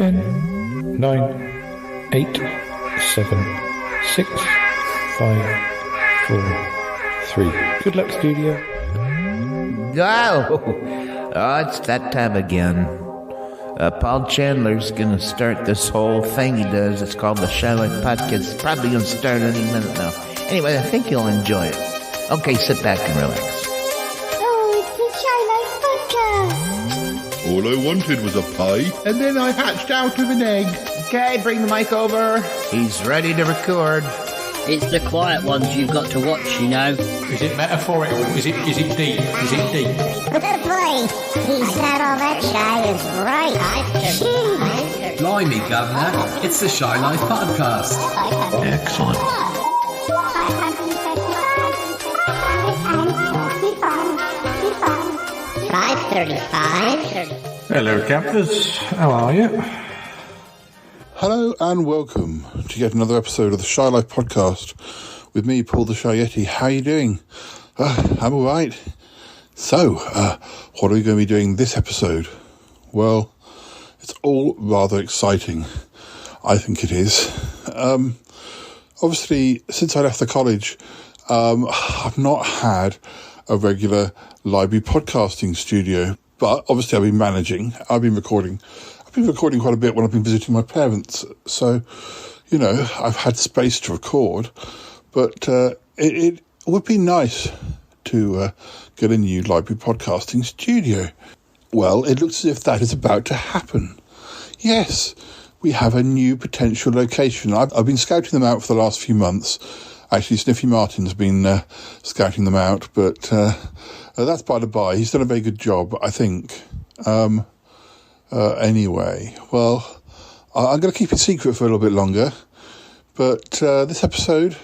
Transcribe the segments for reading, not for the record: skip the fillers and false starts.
10, 9, 8, 7, 6, 5, 4, 3. Good luck, studio. Oh, it's that time again. Paul Chandler's going to start this whole thing he does. It's called the Shy Life Podcast. It's probably going to start any minute now. Anyway, I think you'll enjoy it. Okay, sit back and relax. Oh, it's the Shy Life Podcast. All I wanted was a pie, and then I hatched out of an egg. Okay, bring the mic over. He's ready to record. It's the quiet ones you've got to watch, you know. Is it metaphorical? Is it deep? Is it deep? Boy, he's not all that shy is right. Blimey, Governor, it's the Shy Life Podcast. Excellent. 535. Hello, campers. How are you? Hello and welcome to yet another episode of the Shy Life Podcast with me, Paul the Shy Yeti. How are you doing? I'm all right. So, what are we going to be doing this episode? Well, it's all rather exciting. I think it is. Obviously, since I left the college, I've not had a regular library podcasting studio, but obviously I've been managing. I've been recording quite a bit when I've been visiting my parents. So, you know, I've had space to record, but it would be nice to get a new library podcasting studio. Well, it looks as if that is about to happen. Yes, we have a new potential location. I've been scouting them out for the last few months. Actually, Sniffy Martin's been scouting them out, but that's by the by. He's done a very good job, I think. Anyway, well, I'm going to keep it secret for a little bit longer, but this episode,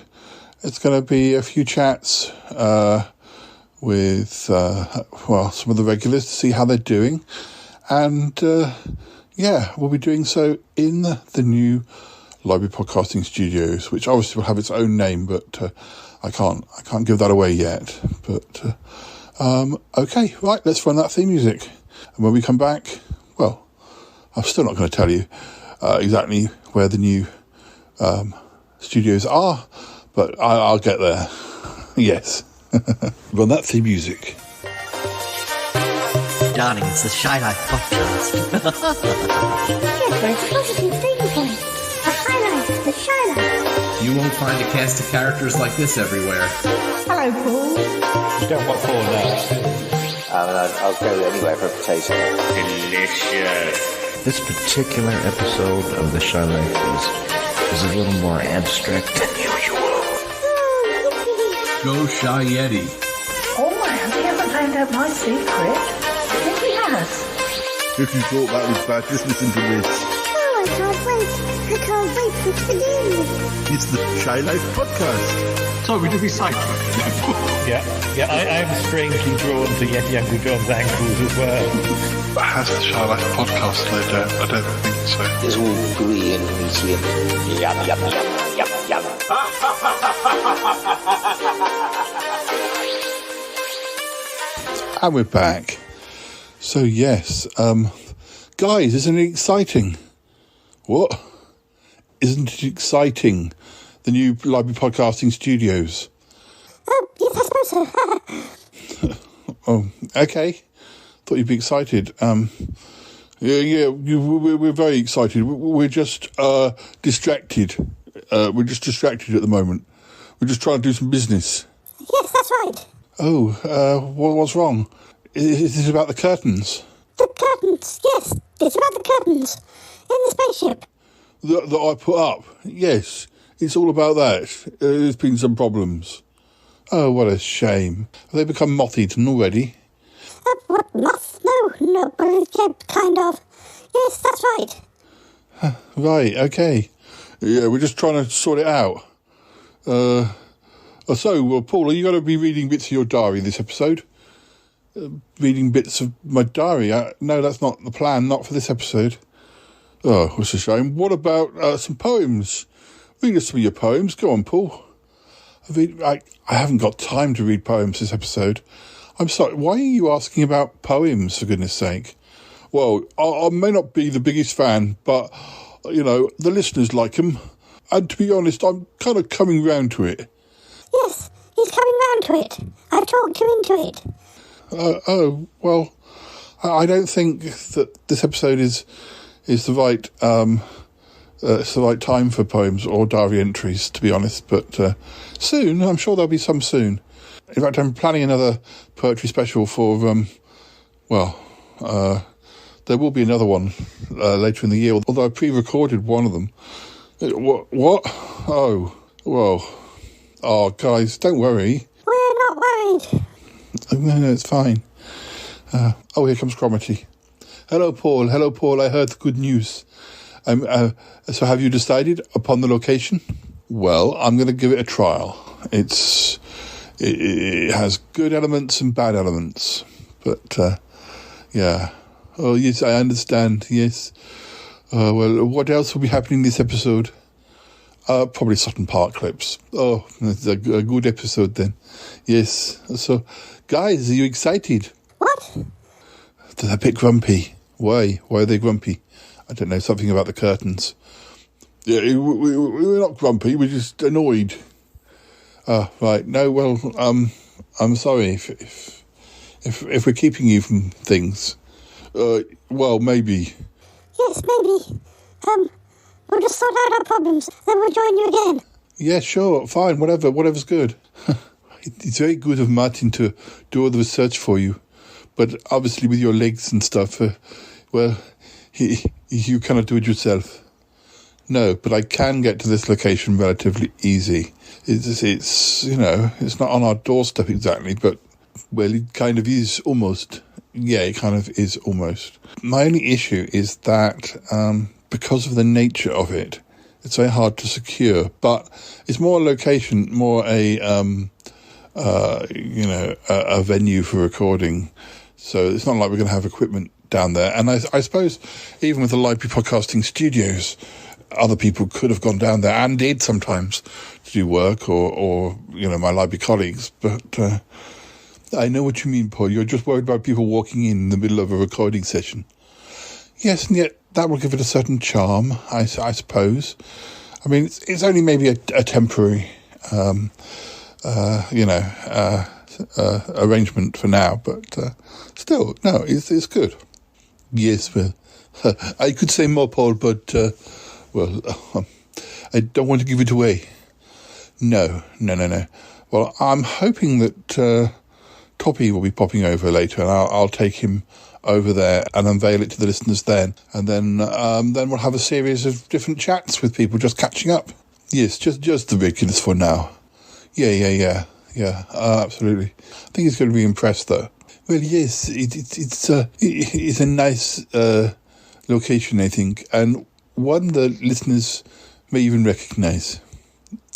it's going to be a few chats with, some of the regulars to see how they're doing, and we'll be doing so in the new library podcasting studios, which obviously will have its own name, but I can't give that away yet. But okay, right, let's run that theme music, and when we come back, well, I'm still not going to tell you exactly where the new studios are, but I'll get there. Yes. Run that theme music. Darling, it's the Shy Life Podcast. Yes, positive theme point. The highlights, the Shy Life. You won't find a cast of characters like this everywhere. Hello, Paul. You don't want Paul now. I'll go anywhere for a potato. Delicious. This particular episode of the Shy Life is a little more abstract than usual. Go Shy Yeti. Oh, I hope he hasn't found out my secret. I think he has. If you thought that was bad, just listen to this. Oh, I can't wait for it to begin. It's the Shy Life Podcast. So we do be sidetracked. Yeah, I am strangely drawn to Yeti Angry John's ankles as well. But has the Shy Life Podcast slowed down? I don't think so. It's all gooey and meaty and yum, yum, yum, yum, yum. And we're back. So yes, guys, isn't it exciting? What? Isn't it exciting? The new library podcasting studios. Oh, yes, I suppose so. Oh, okay. Thought you'd be excited. We're very excited. We're just distracted. We're just distracted at the moment. We're just trying to do some business. Yes, that's right. Oh, what's wrong? Is it about the curtains? The curtains, yes. It's about the curtains in the spaceship. That I put up? Yes, it's all about that. There's been some problems. Oh, what a shame. Have they become moth-eaten already? What, moth? No, yeah, kind of. Yes, that's right. Right, okay. Yeah, we're just trying to sort it out. Paul, are you going to be reading bits of your diary this episode? Reading bits of my diary? No, that's not the plan, not for this episode. Oh, what's a shame. What about some poems? Read us some of your poems. Go on, Paul. I haven't got time to read poems this episode. I'm sorry, why are you asking about poems, for goodness sake? Well, I may not be the biggest fan, but, the listeners like him. And to be honest, I'm kind of coming round to it. Yes, he's coming round to it. I've talked you into it. Well, I don't think that this episode is the right it's the right time for poems or diary entries, to be honest. But soon, I'm sure there'll be some soon. In fact, I'm planning another poetry special for there will be another one later in the year. Although I pre-recorded one of them. What? Oh, well. Oh, guys, don't worry. We're not worried. No, it's fine. Here comes Cromitty. Hello, Paul. I heard the good news. So have you decided upon the location? Well, I'm going to give it a trial. It has good elements and bad elements. But, yeah. Oh, yes, I understand. Yes. Well, what else will be happening this episode? Probably Sutton Park clips. Oh, it's a good episode then. Yes. So, guys, are you excited? What? They're a bit grumpy. Why? Why are they grumpy? I don't know, something about the curtains. Yeah, we're not grumpy, we're just annoyed. Right. No, well, I'm sorry if we're keeping you from things. Well, maybe. Yes, maybe. We'll just sort out our problems, then we'll join you again. Yeah, sure, fine, whatever's good. It's very good of Martin to do all the research for you. But obviously with your legs and stuff, you cannot do it yourself. No, but I can get to this location relatively easy. It's it's not on our doorstep exactly, but, well, it kind of is almost. Yeah, it kind of is almost. My only issue is that because of the nature of it, it's very hard to secure. But it's more a location, more a venue for recording. So it's not like we're going to have equipment down there. And I suppose even with the Library Podcasting Studios, other people could have gone down there and did sometimes to do work or my library colleagues. But I know what you mean, Paul. You're just worried about people walking in the middle of a recording session. Yes, and yet that will give it a certain charm, I suppose. I mean, it's only maybe a temporary, arrangement for now, but still, no, it's good. Yes, well, I could say more, Paul, but, I don't want to give it away. No. Well, I'm hoping that Toppy will be popping over later, and I'll take him over there and unveil it to the listeners then. And then we'll have a series of different chats with people just catching up. Yes, just the regulars for now. Yeah, absolutely. I think he's going to be impressed, though. Well, yes, it's a nice location, I think, and one that listeners may even recognise.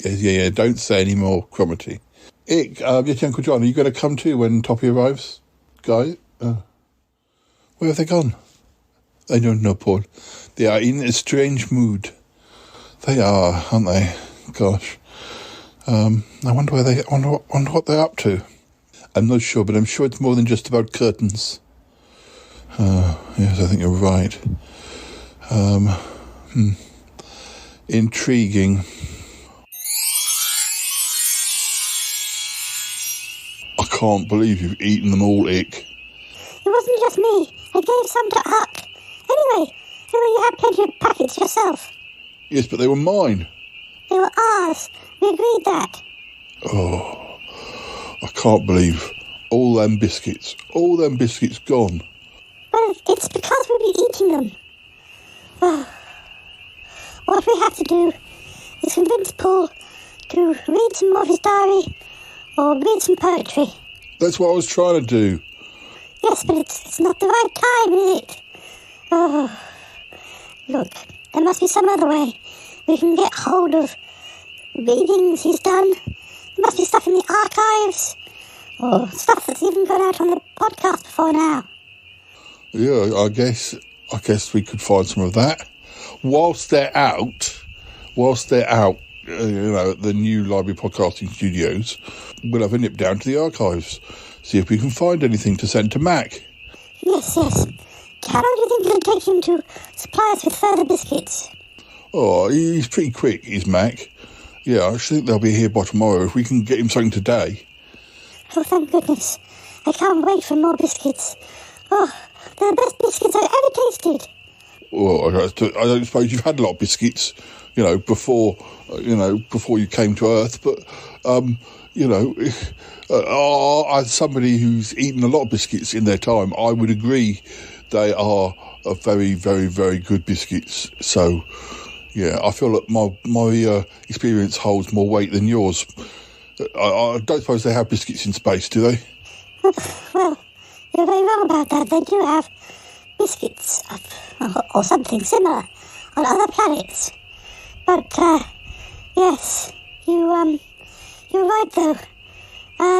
Yeah, don't say any more, Cromitty. Yeti Uncle John, are you going to come too when Toppy arrives? Guys? Where have they gone? I don't know, Paul. They are in a strange mood. They are, aren't they? Gosh. I wonder what they're up to. I'm not sure, but I'm sure it's more than just about curtains. Yes, I think you're right. Intriguing. I can't believe you've eaten them all, Ick. It wasn't just me. I gave some to Huck. Anyway, you had plenty of packets yourself. Yes, but they were mine. They were ours. We agreed that. Oh, I can't believe all them biscuits gone. Well, it's because we've been eating them. What we have to do is convince Paul to read some more of his diary or read some poetry. That's what I was trying to do. Yes, but it's not the right time, is it? Oh, look, there must be some other way we can get hold of readings he's done. There must be stuff in the archives, or stuff that's even gone out on the podcast before now. Yeah, I guess we could find some of that. Whilst they're out, at the new Library Podcasting Studios, we'll have a nip down to the archives, see if we can find anything to send to Mac. Yes. How long do you think it'll take him to supply us with further biscuits? Oh, he's pretty quick, is Mac. Yeah, I think they'll be here by tomorrow if we can get him something today. Oh, thank goodness. I can't wait for more biscuits. Oh, they're the best biscuits I've ever tasted. Well, I don't suppose you've had a lot of biscuits, before you came to Earth, but, as somebody who's eaten a lot of biscuits in their time, I would agree they are a very, very, very good biscuits. So, yeah, I feel that my experience holds more weight than yours. I don't suppose they have biscuits in space, do they? Well, you're very wrong about that. They do have biscuits or something similar on other planets. But, yes, you're right, though.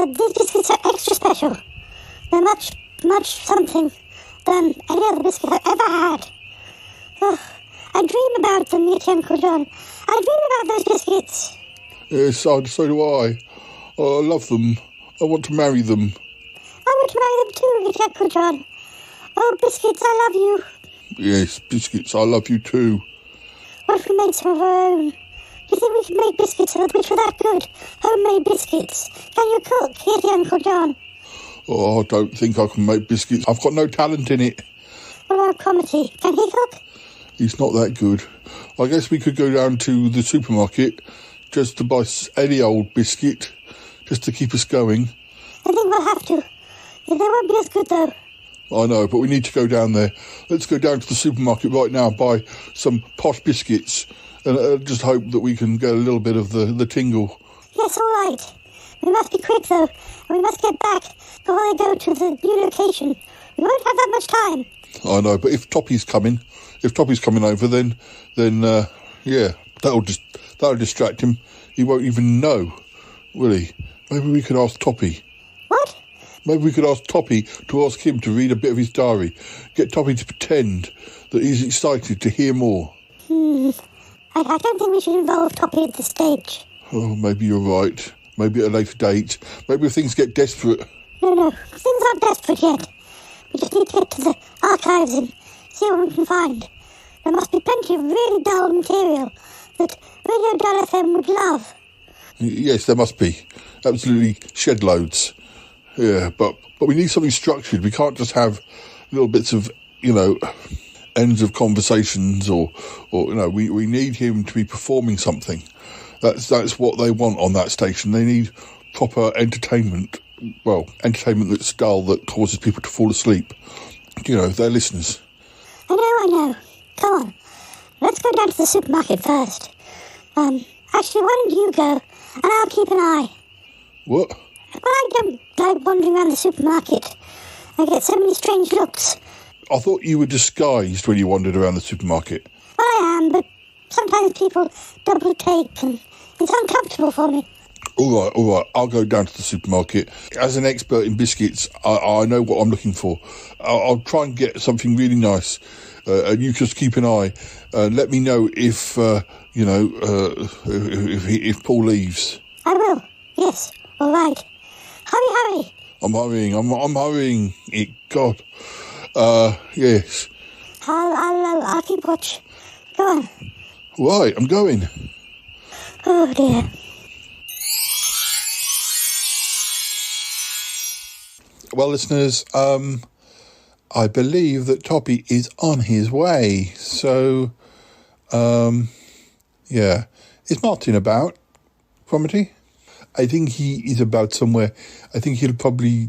These biscuits are extra special. They're much, much something than any other biscuit I've ever had. Oh, I dream about them, Yeti Uncle John. I dream about those biscuits. Yes, so do I. Oh, I love them. I want to marry them. I want to marry them too, Yeti Uncle John. Oh, biscuits, I love you. Yes, biscuits, I love you too. What if we made some of our own? Do you think we can make biscuits which are that good? Homemade biscuits. Can you cook, Yeti Uncle John? Oh, I don't think I can make biscuits. I've got no talent in it. What about Cromitty? Can he cook? He's not that good. I guess we could go down to the supermarket just to buy any old biscuit, just to keep us going. I think we'll have to. They won't be as good, though. I know, but we need to go down there. Let's go down to the supermarket right now and buy some posh biscuits and just hope that we can get a little bit of the tingle. Yes, all right. We must be quick, though, and we must get back before they go to the new location. We won't have that much time. I know, but if Toppy's coming over, then yeah, that'll distract him. He won't even know, will he? Maybe we could ask Toppy. What? Maybe we could ask Toppy to ask him to read a bit of his diary. Get Toppy to pretend that he's excited to hear more. I don't think we should involve Toppy at this stage. Oh, maybe you're right. Maybe at a later date. Maybe if things get desperate. No, things aren't desperate yet. We just need to get to the archives and see what we can find. There must be plenty of really dull material that Radio Dull FM would love. Yes, there must be. Absolutely shed loads. Yeah, but we need something structured. We can't just have little bits of, ends of conversations or we need him to be performing something. That's what they want on that station. They need proper entertainment. Well, entertainment that's dull, that causes people to fall asleep. They're listeners. I know. Come on. Let's go down to the supermarket first. Actually, why don't you go, and I'll keep an eye. What? Well, I don't like wandering around the supermarket. I get so many strange looks. I thought you were disguised when you wandered around the supermarket. Well, I am, but sometimes people double take, and it's uncomfortable for me. All right. I'll go down to the supermarket. As an expert in biscuits, I know what I'm looking for. I'll try and get something really nice. And you just keep an eye. Let me know if if Paul leaves. I will. Yes. All right. Hurry. I'm hurrying. God. Yes. I'll keep watch. Go on. Right, I'm going. Oh, dear. Well, listeners, I believe that Toppy is on his way. So, yeah. Is Martin about, Cromitty? I think he is about somewhere. I think he'll probably,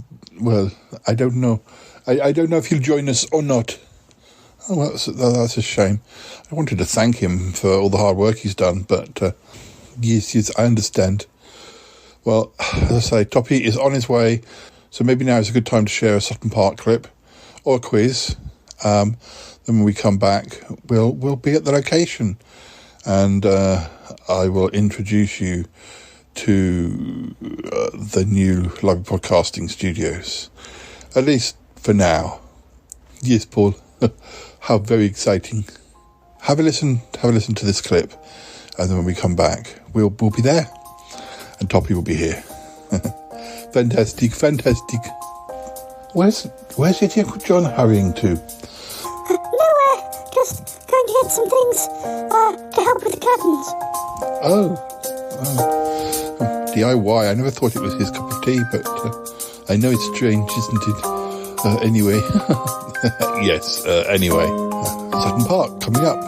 I don't know. I don't know if he'll join us or not. Oh, well, that's a shame. I wanted to thank him for all the hard work he's done, but yes, I understand. Well, as I say, Toppy is on his way, so maybe now is a good time to share a Sutton Park clip or a quiz. Then when we come back, we'll be at the location, and I will introduce you to the new live podcasting studios, at least for now. Yes, Paul. How very exciting. Have a listen to this clip, and then when we come back, we'll be there, and Toppy will be here. Fantastic. Where's Yeti Uncle John hurrying to? to help with the curtains. Oh. DIY. I never thought it was his cup of tea, but I know it's strange, isn't it? Anyway. Yes, anyway. Sutton Park coming up.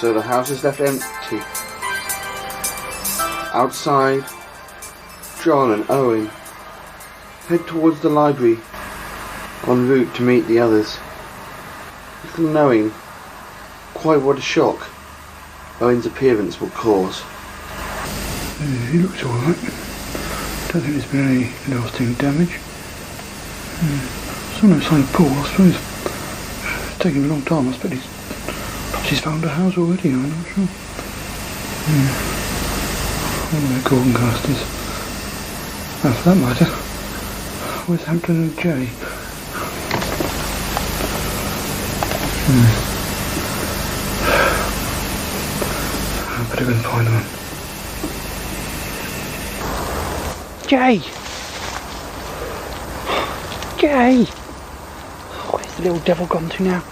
So the house is left empty. Outside, John and Owen head towards the library, en route to meet the others, little knowing quite what a shock Owen's appearance will cause. He looks alright. Don't think there's been any lasting damage. Still no sign of Paul, I suppose. It's taken a long time, I suppose he's found a house already, I'm not sure. One of their Gordon casters. And for that matter, where's Hampton and Jay? I better go and find them. Jay! Jay! Where's the little devil gone to now?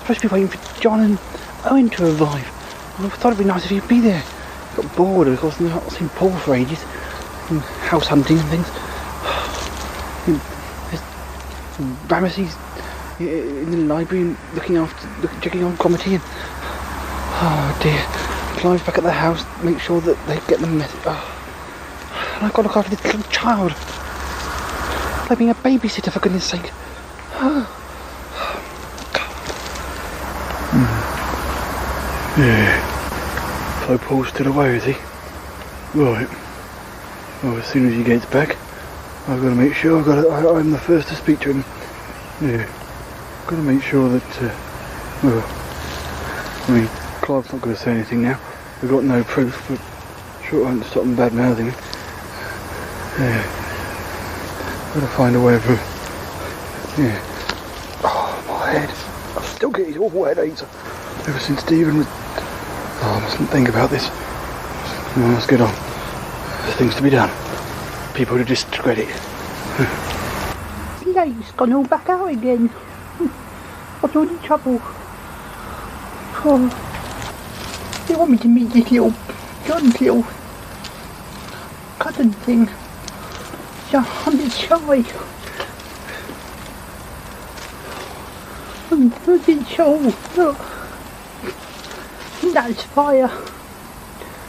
I'm supposed to be waiting for John and Owen to arrive. I thought it'd be nice if you'd be there. Got bored of course, and I've not seen Paul for ages. And house hunting and things. There's Ramesses in the library and checking on Comity and oh dear. Clive back at the house, make sure that they get the message. Oh. And I've got to look after this little child. Like being a babysitter, for goodness sake. Yeah. So Paul's still away, is he? Right. Well, as soon as he gets back, I've got to make sure I'm the first to speak to him. Yeah. Got to make sure that, well, I mean, Clive's not going to say anything now. We've got no proof, but sure I won't stop him bad-mouthing me. Yeah. Got to find a way of, yeah. Oh, my head. I still get these awful headaches ever since Stephen was... Oh, I mustn't think about this. No, let's get on. There's things to be done. People to discredit. Late's gone all back out again. What's all the trouble? Oh, they want me to meet this little John's little cousin thing. So I'm a bit shy. I'm a bit shy. Look. That's fire.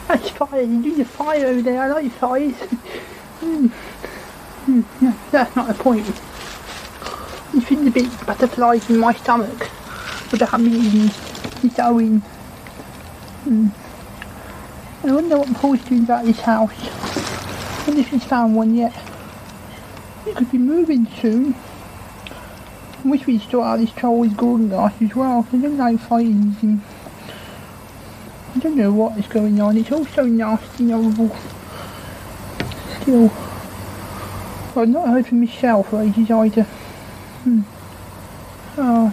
That's fire. You're doing the fire over there. I like fires. That's not the point. I'm feeling a bit butterflies in my stomach. But I haven't eaten. It's Owen. I wonder what Paul's doing about this house. I wonder if he's found one yet. He could be moving soon. I wish we'd sort out this trouble with Gordon Glass as well. I don't know if I don't know what is going on. It's all so nasty and horrible. Still, I've not heard from Michelle for ages either. Oh,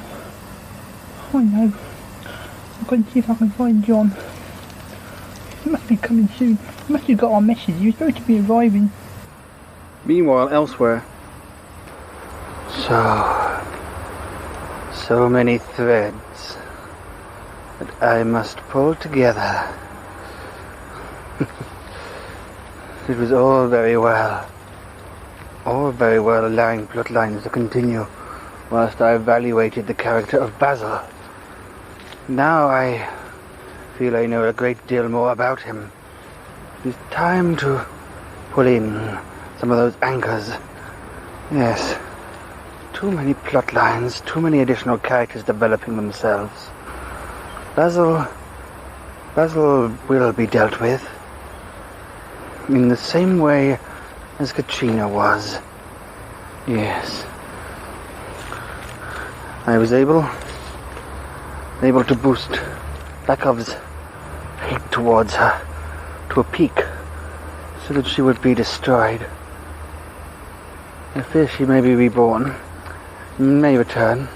I know. I'm going to see if I can find John. He must be coming soon. He must have got our message. He was supposed to be arriving. Meanwhile, elsewhere. So many threads that I must pull together. It was all very well allowing plotlines to continue whilst I evaluated the character of Basil. Now I feel I know a great deal more about him. It's time to pull in some of those anchors. Yes. Too many plot lines, too many additional characters developing themselves. Basil will be dealt with in the same way as Katrina was. Yes. I was able to boost Bakov's heaped towards her to a peak so that she would be destroyed. I fear she may be reborn, may return,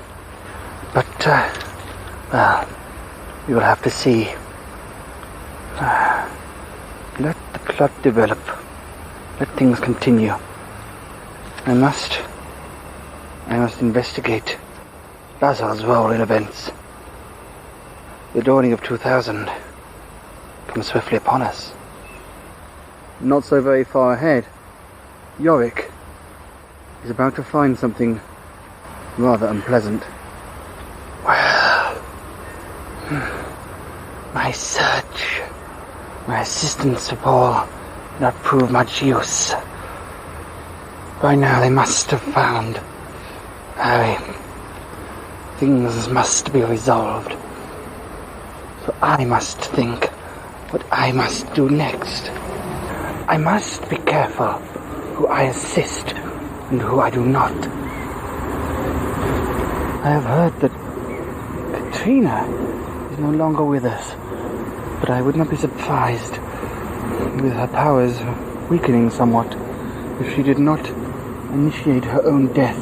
but, well, we will have to see. Let the plot develop. Let things continue. I must investigate Basil's role in events. The dawning of 2000 comes swiftly upon us. Not so very far ahead, Yorick is about to find something rather unpleasant. Well, my search, my assistance of all did not prove much use. By now they must have found Harry. Things must be resolved. So I must think what I must do next. I must be careful who I assist and who I do not. I have heard that Katrina is no longer with us, but I would not be surprised with her powers weakening somewhat if she did not initiate her own death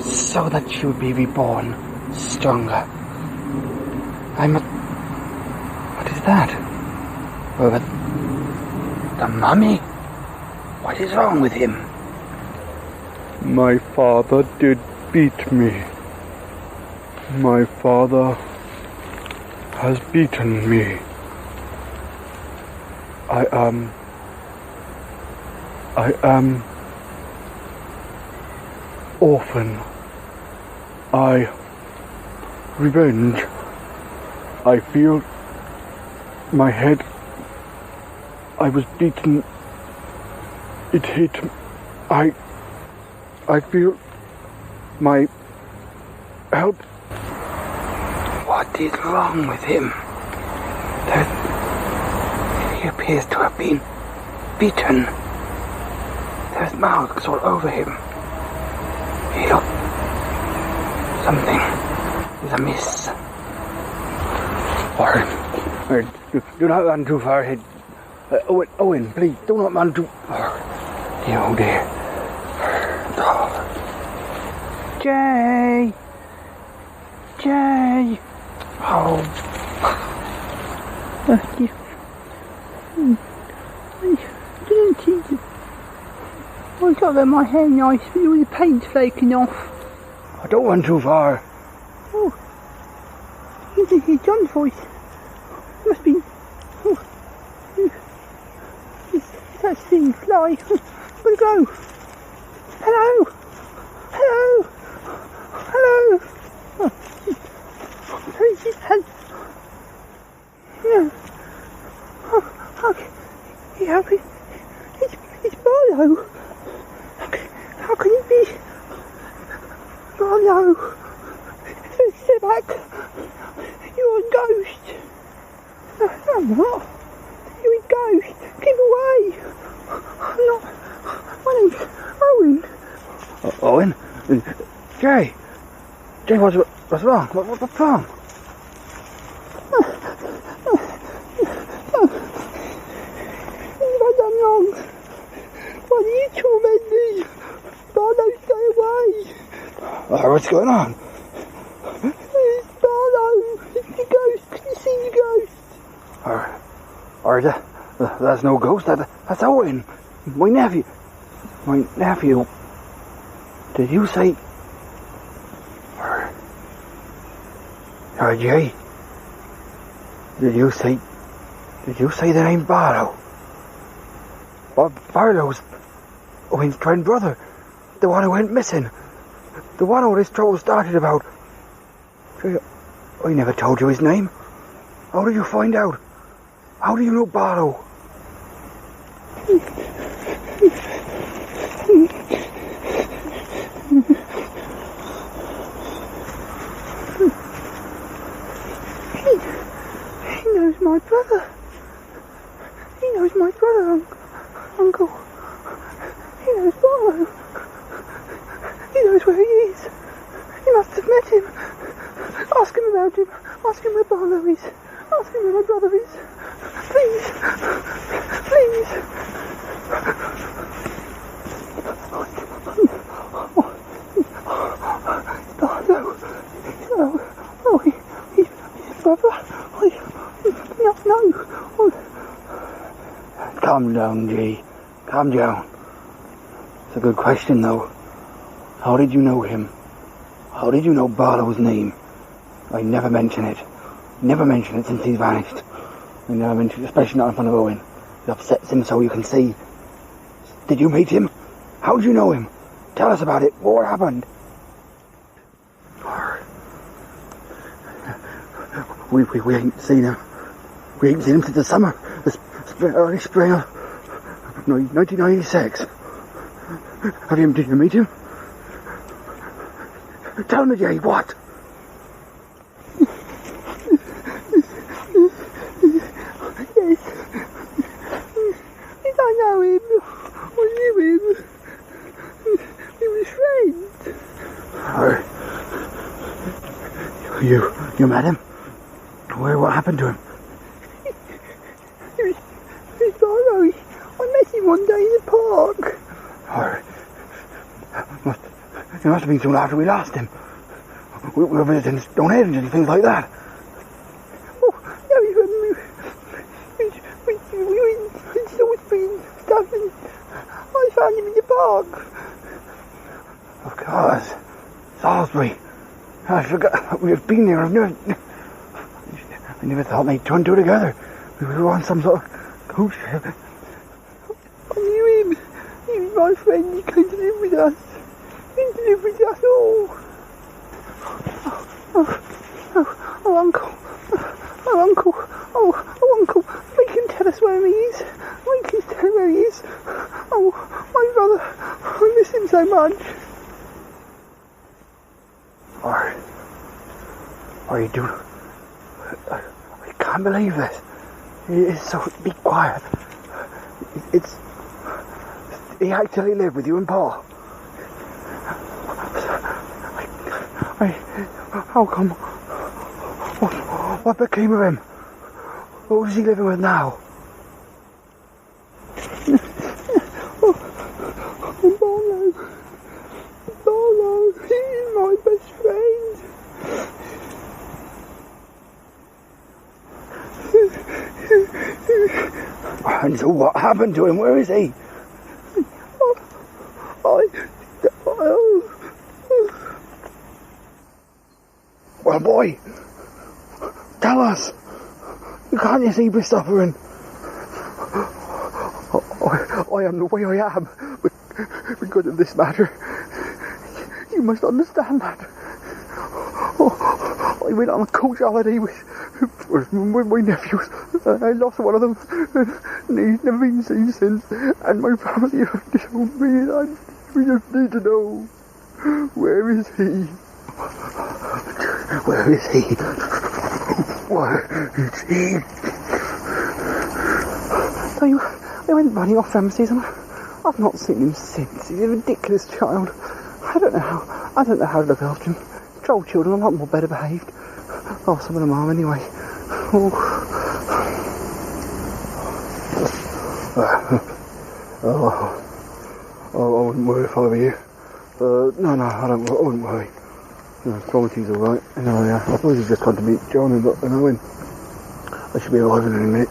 so that she would be reborn stronger. What is that? Oh, the mummy? What is wrong with him? My father did beat me. My father has beaten me. I am orphan. Revenge. I feel my head. I was beaten. It hit. I feel my help. What is wrong with him? He appears to have been beaten. There's marks all over him. He looked... Something is amiss. Or, do not run too far ahead. Owen, please, do not run too far. Oh dear. Jay! Oh. I got that my hair nice, but all the paint's flaking off. I don't run too far. Oh. You can hear John's voice. Must be... Oh. That thing fly. Gotta go. Hello. Oh. Yeah. Okay. It's Barlow. How can it be? Barlow. Step back. You're a ghost. No, I'm not. You're a ghost. Keep away. I'm not. My name's Owen. Owen? Jay, what's wrong? What's wrong? What have I done wrong? Why do you torment me? Barlow, stay away. What's going on? It's Barlow. It's the ghost. Can you see the ghost? That's no ghost. That's Owen. My nephew. Did you say... Jay? Did you say the name Barlow? Barlow's Owen's twin brother. The one who went missing. The one all this trouble started about. I never told you his name. How did you find out? How do you know Barlow? He knows my brother. He knows my brother, Uncle. He knows Barlow. He knows where he is. He must have met him. Ask him about him. Ask him where Barlow is. Ask him where my brother is. Calm down, Jay. Calm down. It's a good question, though. How did you know him? How did you know Barlow's name? I never mention it. Never mention it since he's vanished. I never mention it, especially not in front of Owen. It upsets him so you can see. Did you meet him? How did you know him? Tell us about it. What happened? We ain't seen him. We ain't seen him since the summer. Early spring of 1996. Did you meet him? Tell me, Jay, what? Yes. Yes, I know him. I knew him. We were friends. You met him? What happened to him? It was Barlow. I met him one day in the park. It must have been soon after we lost him. We were visiting Stonehenge and things like that. Oh, yeah, we were in Salisbury and stuff, and I found him in the park. Of course. Salisbury. I forgot. We've been there. I never thought they'd two and two together. We were on some sort of coach trip. I knew him. He was my friend. He came to live with us. He lived with us all. Oh, Uncle. Oh, Uncle. Oh, Uncle. Make him tell us where he is. Make him tell where he is. Oh, my brother. I miss him so much. Are you doing? I can't believe this. It's so. Be quiet. He actually lived with you and Paul. How come? What became of him? Who is he living with now? Barlow, he's my best friend. And so what happened to him? Where is he? Well, boy, tell us. Can't you see we're suffering? I am the way I am because of this matter. You must understand that. I went on a coach holiday with my nephews. I lost one of them, and he's never been seen since. And my family have disowned me, and we just need to know, where is he? Where is he? Where is he? They went running off premises, and I've not seen him since. He's a ridiculous child. I don't know how to look after him. Troll children are a lot more better behaved. Oh, some of them are anyway. I wouldn't worry if I were you. No, I wouldn't worry. Quality's alright. Anyway, I suppose he's just gone to meet John and Owen. I should be arriving in a minute.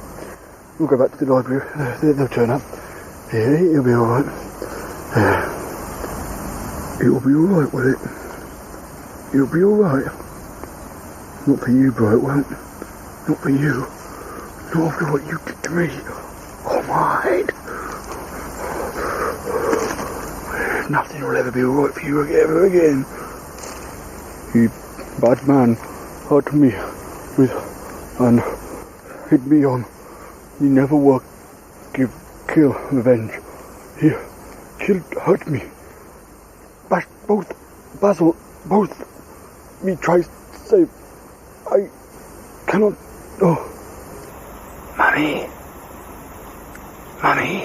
We'll go back to the library. They'll turn up. Yeah, he'll be alright. It'll be alright, will it? It'll be alright. Not for you, bro, it won't. Not for you. Not after what you did to me. Oh, my. Nothing will ever be alright for you ever again. You bad man hurt me and hit me on. He never will kill revenge. He hurt me. But Basil, me tries to save. I cannot. Oh. Mummy,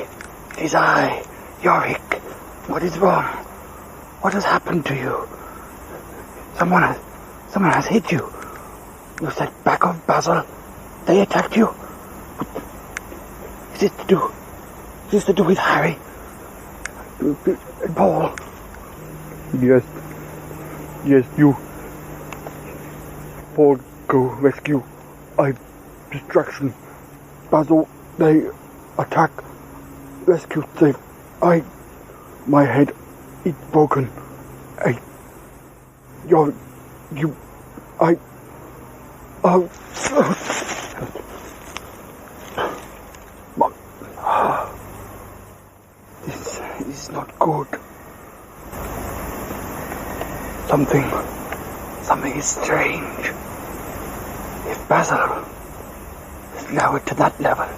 it is I, Yorick. What is wrong? What has happened to you? Someone has hit you. You said back off, Basil. They attacked you. Is this to do with Harry? And Paul? Yes, you. Paul, go rescue. Distraction. Basil, they attack rescue thing. My head is broken. This is not good. Something is strange. If Basil is lowered to that level,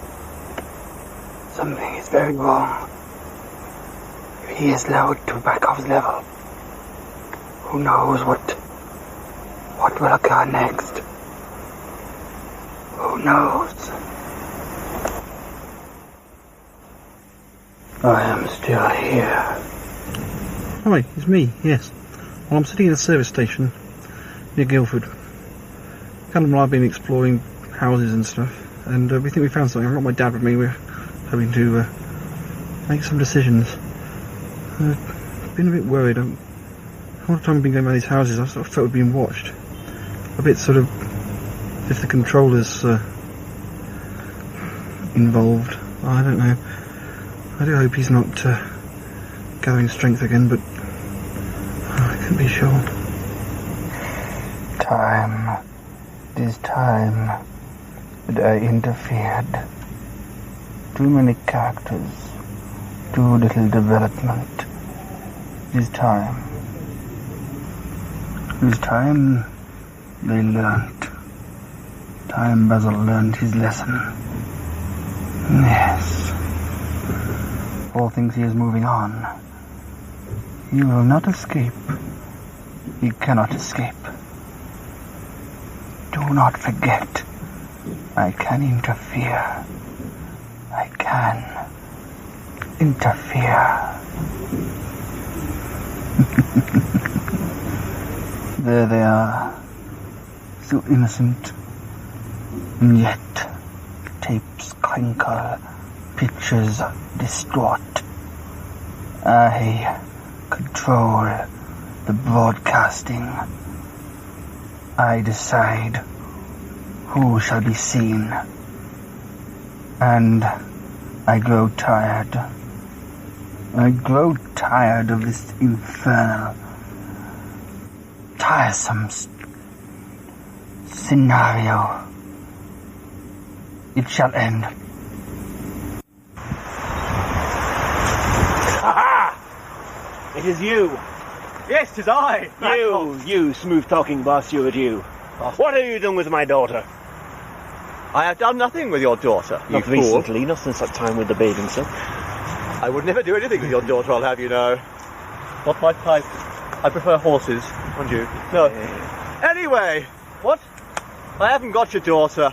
something is very wrong. If he is lowered to Bakov's level, who knows what will occur next? Who knows? I am still here. Hi, it's me, yes. Well, I'm sitting at a service station near Guildford. Callum and I have been exploring houses and stuff, and we think we found something. I've got my dad with me. We're hoping to make some decisions. I've been a bit worried. All the time I've been going around these houses, I sort of felt we've been watched. A bit sort of, if the controller's involved. I don't know. I do hope he's not gathering strength again, but I can't be sure. It is time that I interfered. Too many characters, too little development. It is time. It is time they learnt. Time Basil learned his lesson. Yes. Paul thinks he is moving on. He will not escape. He cannot escape. Do not forget, I can interfere. I can interfere. There they are, so innocent, and yet tapes crinkle, pictures distort. I control the broadcasting. I decide who shall be seen, and I grow tired. I grow tired of this infernal, tiresome scenario. It shall end. Aha! It is you. Yes, 'tis I. You smooth-talking boss, you. What have you done with my daughter? I have done nothing with your daughter. Not recently, not since that time with the bathing suit. I would never do anything with your daughter, I'll have you know. Not my type. I prefer horses, and you. No. Anyway, what? I haven't got your daughter.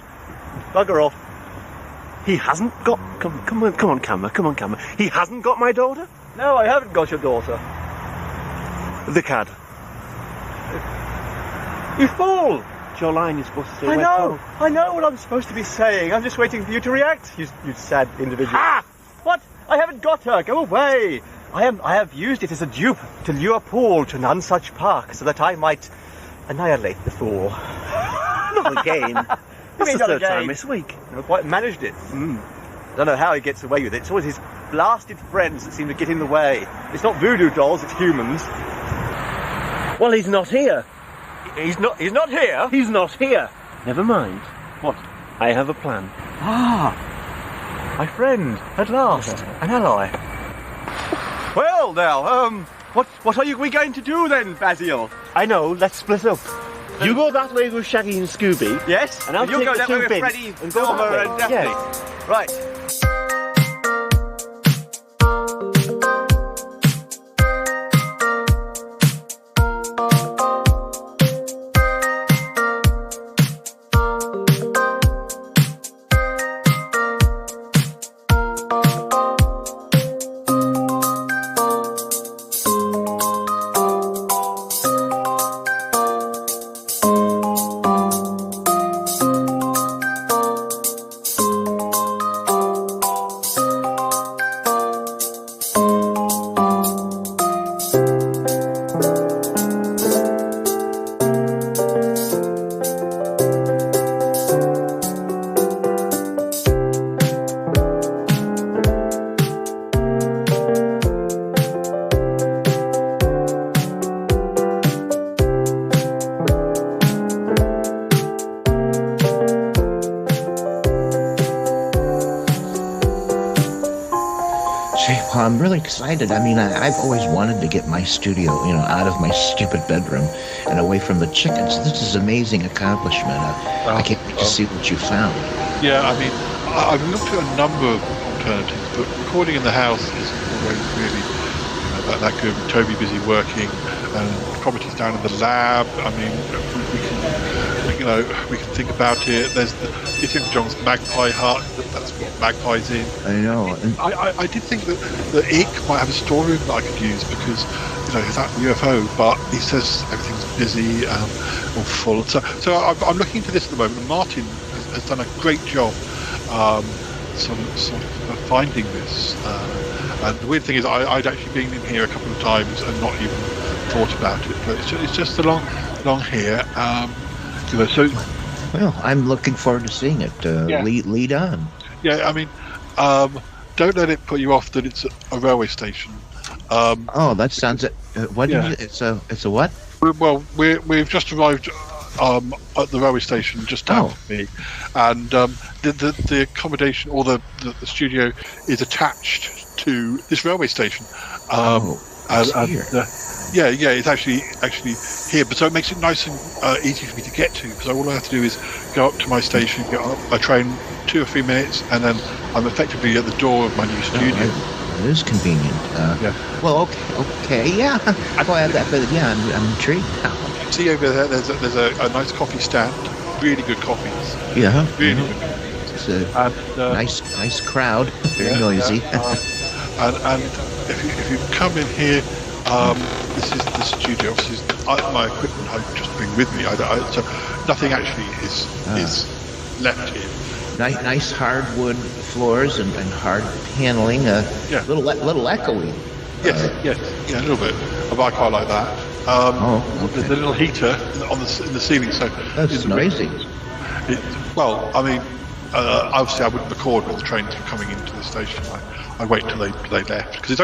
Bugger off. He hasn't got... Come on, camera. He hasn't got my daughter? No, I haven't got your daughter. The cad. You fool! Your line is supposed to say... I know what I'm supposed to be saying. I'm just waiting for you to react, you sad individual. Ah! What? I haven't got her. Go away. I have used it as a dupe to lure Paul to none such park so that I might annihilate the fool. Not again. It's the third time this week. I've quite managed it. I don't know how he gets away with it. It's always his blasted friends that seem to get in the way. It's not voodoo dolls, it's humans. Well, he's not here. He's not here? He's not here. Never mind. What? I have a plan. Ah! My friend, at last. An ally. Well, now, what are we going to do then, Basil? I know, let's split up. You go that way with Shaggy and Scooby. Yes. And I'll take the two bins Freddy, and go that way. And Daphne. Yes. Right. Gee, well, I'm really excited. I mean, I've always wanted to get my studio, out of my stupid bedroom and away from the chickens. This is amazing accomplishment. I can't wait to see what you found. Yeah, I mean, I've looked at a number of alternatives, but recording in the house is always really that good. With Toby busy working, and Cromitty's down in the lab. I mean, we can think about it. There's Yeti John's Magpie Hut. That's what Magpie's in. I know. I did think that Ick might have a storeroom that I could use because he's at the UFO, but he says everything's busy or full. So I'm looking into this at the moment. And Martin has done a great job, sort of finding this. And the weird thing is, I'd actually been in here a couple of times and not even thought about it. But it's just along here. So. Well, I'm looking forward to seeing it. Lead on. Yeah, I mean, don't let it put you off that it's a railway station. That sounds. What? Yeah. It's a what? We've just arrived at the railway station just down from me, and the accommodation or the studio is attached to this railway station. It's actually here, but so it makes it nice and easy for me to get to. Because all I have to do is go up to my station, get on a train 2 or 3 minutes, and then I'm effectively at the door of my new studio. It is convenient. Well, okay, yeah. I'm glad that, but yeah, I'm intrigued now. See over there, there's a nice coffee stand, really good coffees. Yeah, really good. It's a nice crowd, very noisy. And if you come in here, this is the studio. Obviously, my equipment I just bring with me. So nothing actually is left here. Nice hardwood floors and hard paneling. Little echoey. Yes, a little bit. But I quite like that. Okay. The little heater in the ceiling. So that's amazing. Obviously, I wouldn't record when the trains were coming into the station. I wait till they left because it's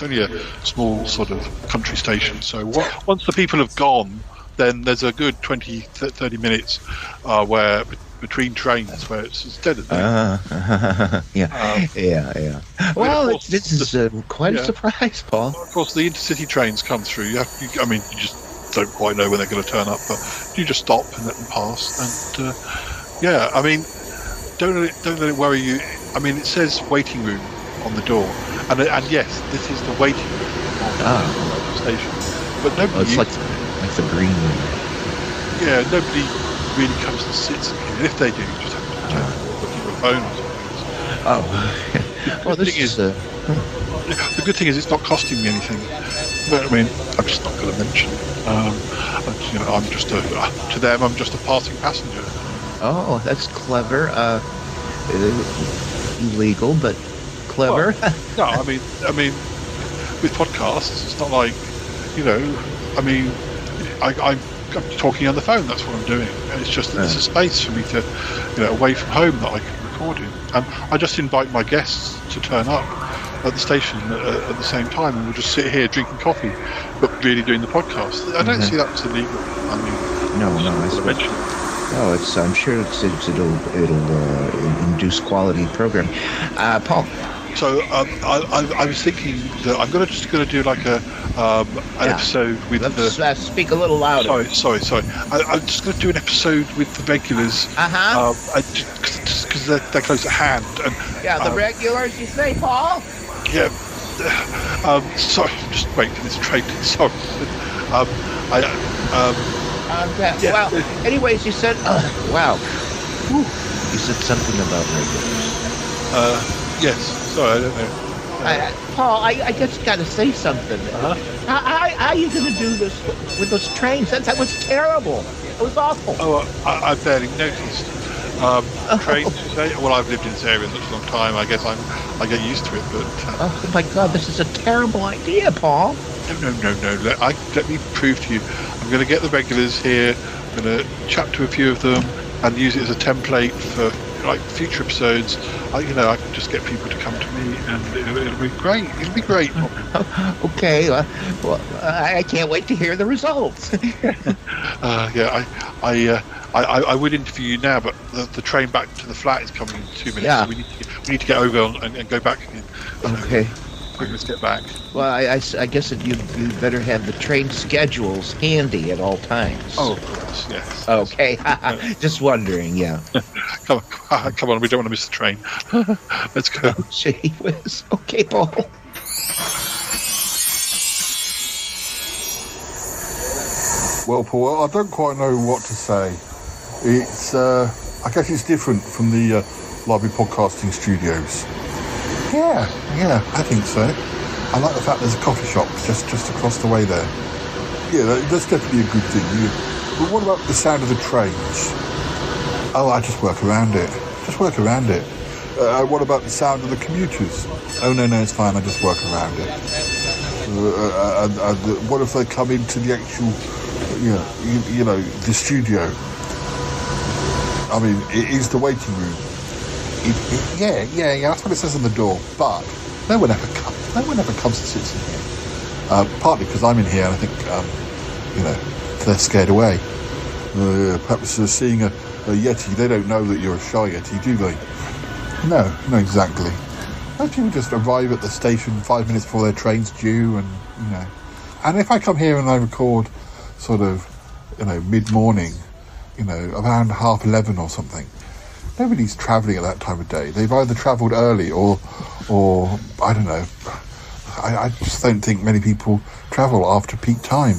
only a small sort of country station. So once the people have gone, then there's a good 20-30 minutes where between trains where it's dead as yeah. Well, this is quite a surprise, Paul. Of course, the intercity trains come through. You just don't quite know when they're going to turn up, but you just stop and let them pass. And don't let it worry you. I mean, it says waiting room on the door, and yes, this is the waiting room of the station. But nobody. It's like the green room. Yeah, nobody really comes and sits in here. And if they do, you just have to look at your phone or something. Well, this is the good thing is it's not costing me anything. But I mean, I'm just not going to mention. I'm just to them, I'm just a passing passenger. Oh, that's clever. Illegal, but clever. No, I mean, with podcasts, it's not like, I'm talking on the phone. That's what I'm doing. And it's just that there's a space for me to, away from home that I can record in. And I just invite my guests to turn up at the station at the same time, and we'll just sit here drinking coffee, but really doing the podcast. I don't see that as illegal. I mean, no, I suppose. Oh, I'm sure it'll induce quality programming. Paul. So I was thinking that I'm just going to do like an episode with speak a little louder. Sorry. I'm just going to do an episode with the regulars. Just because they're close at hand. And the regulars, you say, Paul? Yeah. Sorry, just wait for this train. Sorry. Well, anyways, you said, wow. Whew. You said something about regulars. Yes. Sorry, I don't know. Paul, I just got to say something. How are you going to do this with those trains? That was terrible. It was awful. Oh, I barely noticed. Trains, you say? Well, I've lived in this area such a long time. I guess I get used to it. But oh my God, this is a terrible idea, Paul. No. Let me prove to you. I'm going to get the regulars here. I'm going to chat to a few of them and use it as a template for future episodes. I can just get people to come to me, and it'll be great. It'll be great. Okay. Well, I can't wait to hear the results. I I would interview you now, but the train back to the flat is coming in 2 minutes. Yeah. So we need to get over and go back again. Okay. Quick, let's get back. Well, I guess that you'd better have the train schedules handy at all times. Oh, of course, yes. Okay. Just wondering, yeah. Come on, we don't want to miss the train. Let's go. Gee whiz. Okay, Paul. Well, Paul, I don't quite know what to say. It's, I guess it's different from the library podcasting studios. Yeah, I think so. I like the fact there's a coffee shop just across the way there. Yeah, that's definitely a good thing. But what about the sound of the trains? Oh, I just work around it. What about the sound of the commuters? Oh, no, it's fine. I just work around it. What if they come into the actual, the studio? I mean, it is the waiting room. Yeah, that's what it says on the door. But no one ever comes and sits in here. Partly because I'm in here and I think, they're scared away. Perhaps seeing a Yeti, they don't know that you're a shy Yeti, do they? No, exactly. Most people just arrive at the station 5 minutes before their train's due, and And if I come here and I record, sort of, mid-morning, around 11:30 or something, nobody's travelling at that time of day. They've either travelled early or I don't know. I just don't think many people travel after peak time.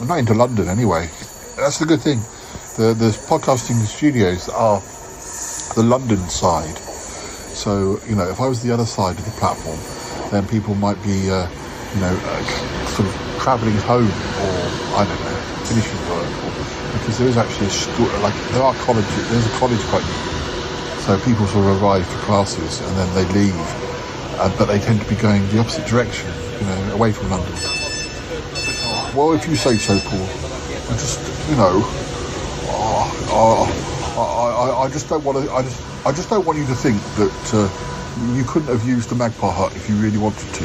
I'm not into London anyway. That's the good thing. The podcasting studios are the London side. So, if I was the other side of the platform, then people might be, sort of travelling home or, I don't know, finishing work. Because there is actually a school, there's a college quite near. So people sort of arrive for classes and then they leave. But they tend to be going the opposite direction, away from London. Well, if you say so, Paul, I just, I just don't want to. I just don't want you to think that you couldn't have used the Magpie Hut if you really wanted to.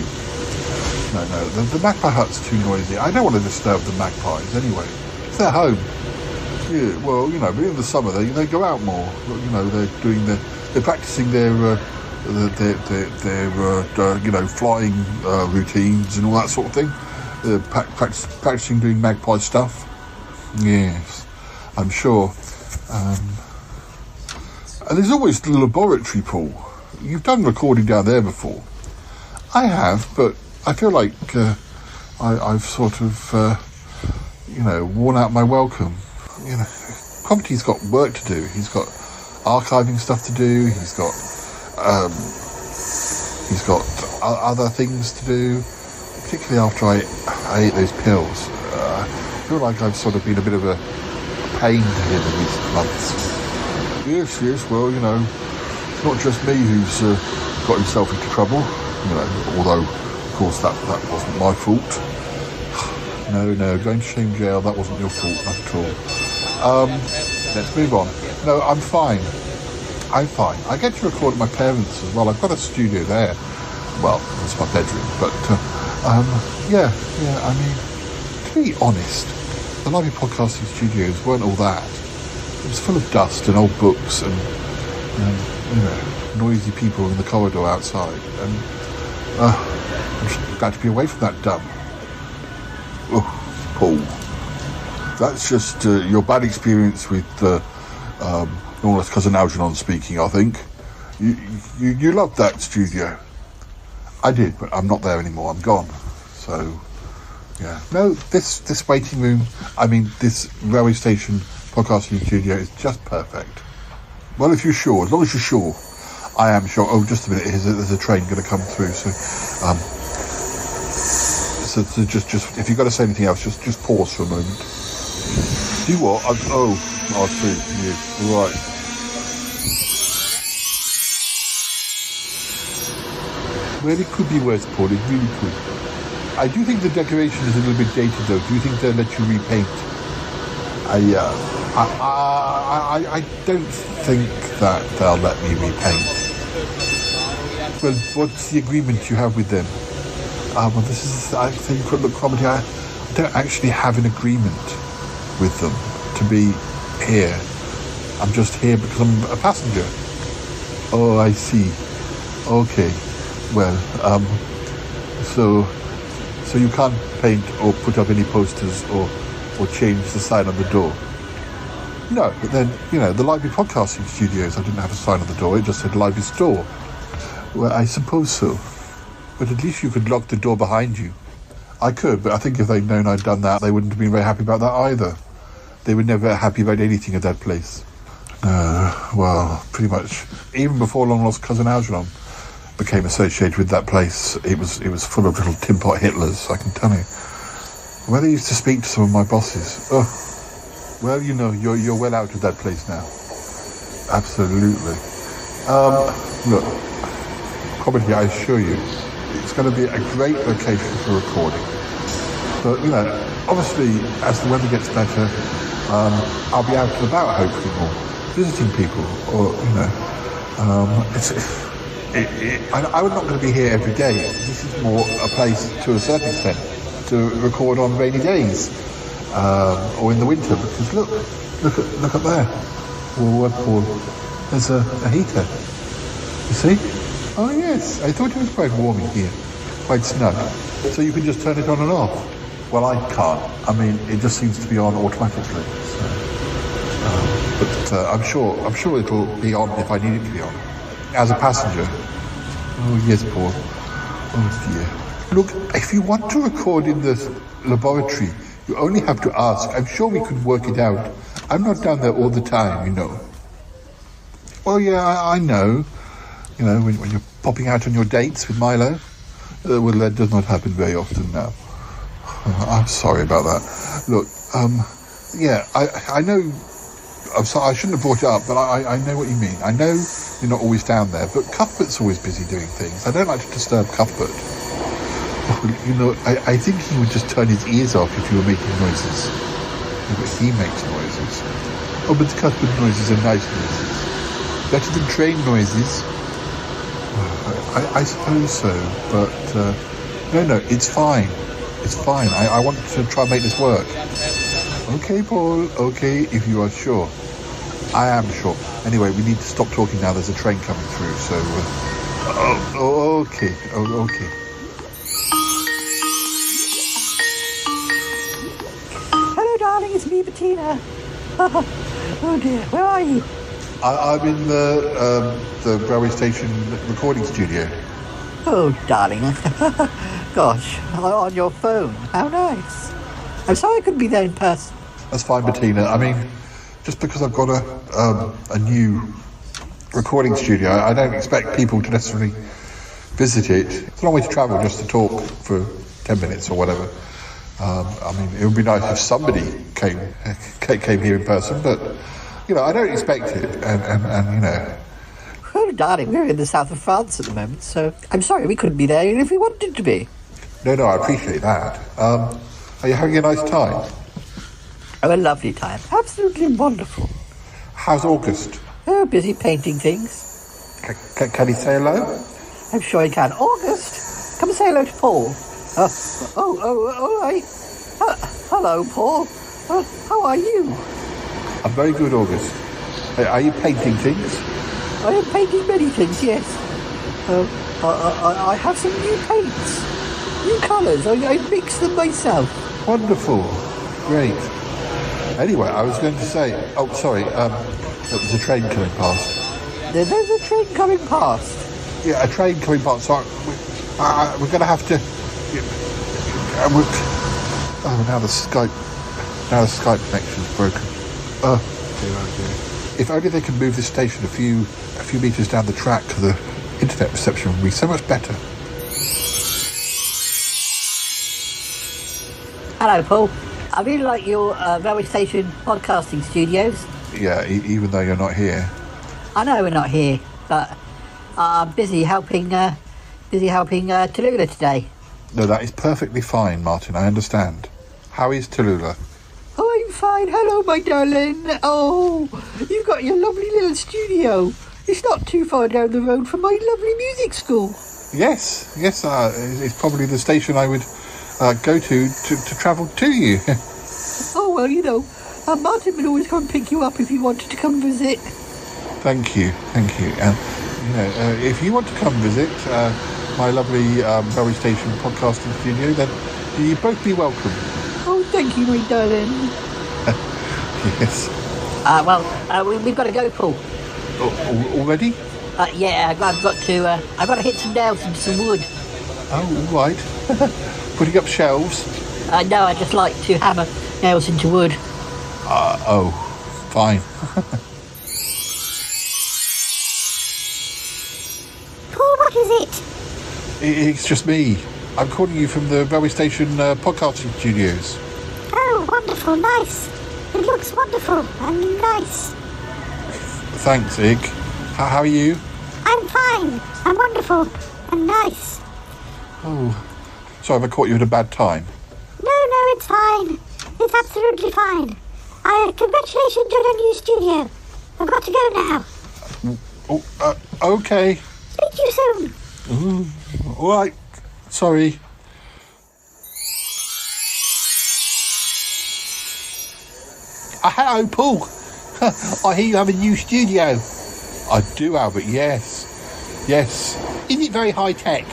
No, the Magpie Hut's too noisy. I don't want to disturb the magpies anyway. It's their home. Yeah, well, but in the summer they go out more. They're practicing their flying routines and all that sort of thing. Practicing doing magpie stuff. Yes, I'm sure. And there's always the laboratory, Paul. You've done recording down there before. I have, but I feel like I've sort of, worn out my welcome. Cromitty's got work to do. He's got archiving stuff to do. He's got other things to do. Particularly after I ate those pills. I feel like I've sort of been a bit of a pain to him in recent months. Yes, well, it's not just me who's got himself into trouble, although, of course, that wasn't my fault. No, going to shame jail, that wasn't your fault, not at all. Let's move on. No, I'm fine. I get to record at my parents' as well. I've got a studio there. Well, it's my bedroom, but, I mean, to be honest, the library podcasting studios weren't all that. It was full of dust and old books and noisy people in the corridor outside. And I'm just glad to be away from that dump. Oh, Paul, that's just your bad experience with Norla's cousin Algernon speaking, I think. You loved that studio. I did, but I'm not there anymore. I'm gone. So, yeah. No, this waiting room, this railway station podcasting studio is just perfect. Well, if you're sure, as long as you're sure. I am sure. Oh, just a minute. There's a train going to come through. So just if you've got to say anything else, just pause for a moment. Do what? I see. Yeah, right. Well, it could be worse, Paul. It really could. I do think the decoration is a little bit dated, though. Do you think they'll let you repaint? I don't think that they'll let me repaint. Well, what's the agreement you have with them? I think, look, Cromitty, I don't actually have an agreement with them to be here. I'm just here because I'm a passenger. Oh, I see. Okay. Well, so you can't paint or put up any posters or change the sign on the door? No, but then, the Library Podcasting Studios, I didn't have a sign on the door, it just said Library Store. Well, I suppose so. But at least you could lock the door behind you. I could, but I think if they'd known I'd done that, they wouldn't have been very happy about that either. They were never happy about anything at that place. Well, pretty much. Even before Long Lost Cousin Algernon became associated with that place, it was full of little tin pot Hitlers, I can tell you. Where they used to speak to some of my bosses. Oh, well, you're well out of that place now. Absolutely. Look, Comedy, I assure you, it's going to be a great location for recording. But, obviously, as the weather gets better, I'll be out and about, hopefully, more, visiting people, or, I'm not going to be here every day. This is more a place, to a certain extent, to record on rainy days, or in the winter, because look up there. Well, Paul, there's a heater. You see? Oh yes, I thought it was quite warm in here, quite snug. So you can just turn it on and off. Well, I can't. I mean, it just seems to be on automatically. So, but I'm sure it'll be on if I need it to be on. As a passenger. Oh yes, Paul. Oh dear. Look, if you want to record in the laboratory, you only have to ask. I'm sure we could work it out. I'm not down there all the time, Oh yeah, I know. When you're popping out on your dates with Milo. Well, that does not happen very often now. I'm sorry about that. Look, yeah, I know. I'm sorry, I shouldn't have brought it up, but I know what you mean. I know you're not always down there, but Cuthbert's always busy doing things. I don't like to disturb Cuthbert. I think he would just turn his ears off if you were making noises. Yeah, but he makes noises. Oh, but the Cuthbert noises are nice noises. Better than train noises. I suppose so, but no, it's fine. It's fine. I want to try and make this work. Okay, Paul. Okay, if you are sure. I am sure. Anyway, we need to stop talking now. There's a train coming through, so... okay. Okay. Hello, darling. It's me, Bettina. Oh, dear. Where are you? I'm in the railway station recording studio. Oh, darling. Gosh, on your phone. How nice. I'm sorry I couldn't be there in person. That's fine, Bettina. I mean, just because I've got a new recording studio, I don't expect people to necessarily visit it. It's a long way to travel just to talk for 10 minutes or whatever. I mean, it would be nice if somebody came here in person, but, I don't expect it, and Oh, darling, we're in the south of France at the moment, so I'm sorry we couldn't be there even if we wanted to be. No, I appreciate that. Are you having a nice time? Oh, a lovely time. Absolutely wonderful. How's August? Oh, busy painting things. Can he say hello? I'm sure he can. August, come say hello to Paul. Hello, Paul. How are you? I'm very good, August. Are you painting things? I am painting many things, yes. I have some new paints, new colours. I mix them myself. Wonderful. Great. Anyway, I was going to say... Oh, sorry. There's a train coming past. There's a train coming past? Yeah, a train coming past. Sorry. We're going to have to... now the Skype connection's broken. Oh, dear. If only they could move this station a few metres down the track, the internet reception would be so much better. Hello, Paul. I really like your railway station podcasting studios. Yeah, even though you're not here. I know we're not here, but I'm busy helping Tallulah today. No, that is perfectly fine, Martin. I understand. How is Tallulah? Oh, I'm fine. Hello, my darling. Oh, you've got your lovely little studio. It's not too far down the road from my lovely music school. Yes. It's probably the station I would go to travel to you. Oh, well, Martin would always come and pick you up if you wanted to come visit. Thank you. If you want to come visit my lovely railway station podcasting studio, then you both be welcome. Oh, thank you, my darling. Yes. We've got to go, Paul. Already? Yeah, I've got to hit some nails and some wood. Oh, all right. Putting up shelves? No, I just like to hammer nails into wood. Fine. Paul, what is it? It's just me. I'm calling you from the railway station podcasting studios. Oh, wonderful, nice. It looks wonderful and nice. Thanks, Ig. How are you? I'm fine. I'm wonderful and nice. Oh, sorry if I caught you at a bad time. No, it's fine. It's absolutely fine. Congratulations on your new studio. I've got to go now. Okay. Speak to you soon. All right. Sorry. Hello, Paul. I hear you have a new studio. I do, Albert, yes. Isn't it very high-tech?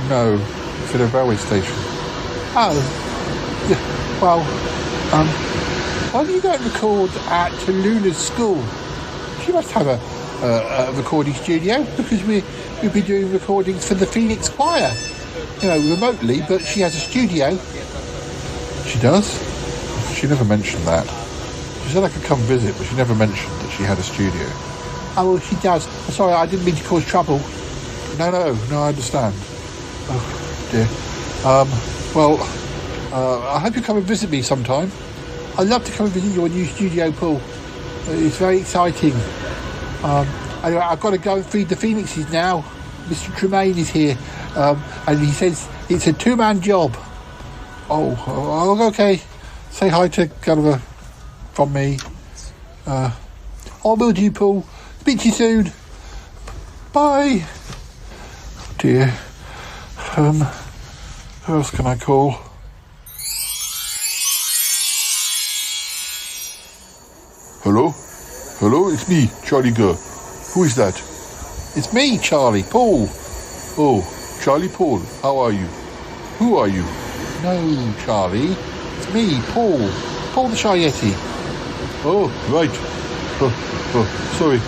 No, for the railway station. Why don't you go and record at Luna's school? She must have a recording studio, because we'll be doing recordings for the Phoenix Choir. Remotely, but she has a studio. She does? She never mentioned that. She said I could come visit, but she never mentioned that she had a studio. Oh, well, she does. Sorry, I didn't mean to cause trouble. No, I understand. Oh, dear. I hope you come and visit me sometime. I'd love to come and visit your new studio, Paul. It's very exciting. Anyway, I've got to go and feed the phoenixes now. Mr. Tremaine is here, and he says it's a two-man job. Oh, okay. Say hi to Gulliver from me. I will do, Paul. Speak to you soon. Bye. Oh dear. Who else can I call? Hello, it's me, Charlie Gurr. Who is that? It's me, Charlie, Paul. Oh, Charlie Paul, how are you? Who are you? No, Charlie, it's me, Paul the Shy Yeti. Oh, right. Sorry, I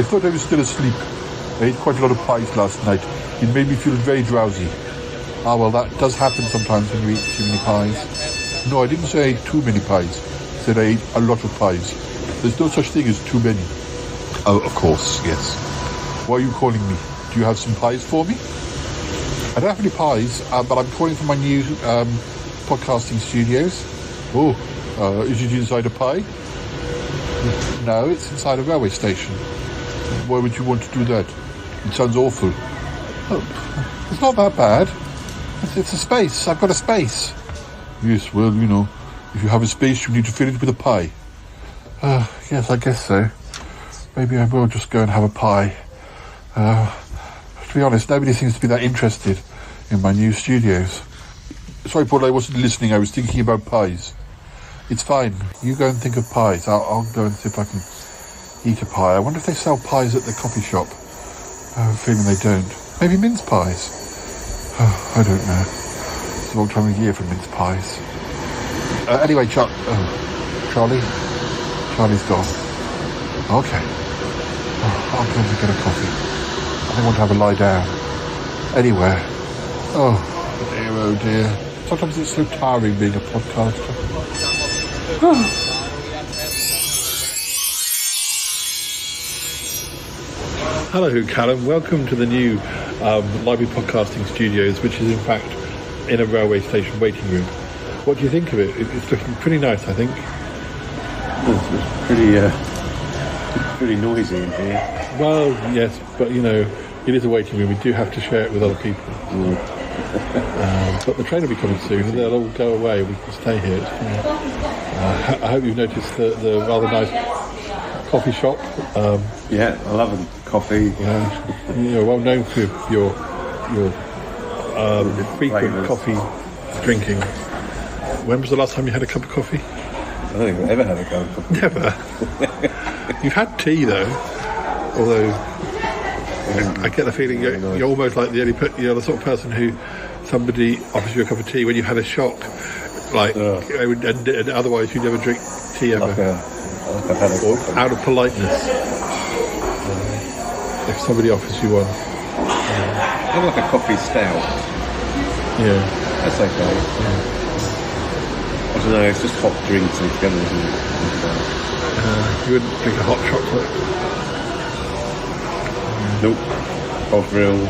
thought I was still asleep. I ate quite a lot of pies last night. It made me feel very drowsy. Well, that does happen sometimes when you eat too many pies. No, I didn't say I ate too many pies. I said I ate a lot of pies. There's no such thing as too many. Oh, of course, yes. Why are you calling me? Do you have some pies for me? I don't have any pies, but I'm calling from my new podcasting studios. Oh, is it inside a pie? No, it's inside a railway station. Why would you want to do that? It sounds awful. Oh, it's not that bad. It's a space. I've got a space. Yes, well, if you have a space, you need to fill it with a pie. Yes, I guess so. Maybe I will just go and have a pie. To be honest, nobody seems to be that interested in my new studios. Sorry, Paul, I wasn't listening. I was thinking about pies. It's fine. You go and think of pies. I'll go and see if I can eat a pie. I wonder if they sell pies at the coffee shop. I have a feeling they don't. Maybe mince pies. I don't know. It's a long time of year for mince pies. Anyway, Charlie. Charlie's gone. Okay. I'll go and get a coffee. I don't want to have a lie down. Anywhere. Oh dear. Sometimes it's so tiring being a podcaster. Hello, Callum. Welcome to the new library podcasting studios, which is in fact in a railway station waiting room. What do you think of it? It's looking pretty nice, I think. It's pretty noisy in here. Well, yes, but it is a waiting room. We do have to share it with other people. But the train will be coming soon, and they'll all go away. We can stay here. I hope you've noticed the rather nice coffee shop. Yeah, I love a coffee. You're well known for your frequent coffee drinking. When was the last time you had a cup of coffee? I don't think I've ever had a cup of coffee. Never. You've had tea though, although I get the feeling you're almost like you're the sort of person who somebody offers you a cup of tea when you've had a shock, and otherwise you never drink tea ever. I've had a out of politeness. If somebody offers you one. I have like a coffee stout. Yeah. That's okay. Yeah. I don't know, it's just hot drinks together, isn't it? You wouldn't drink a hot chocolate? Nope. Bog roll.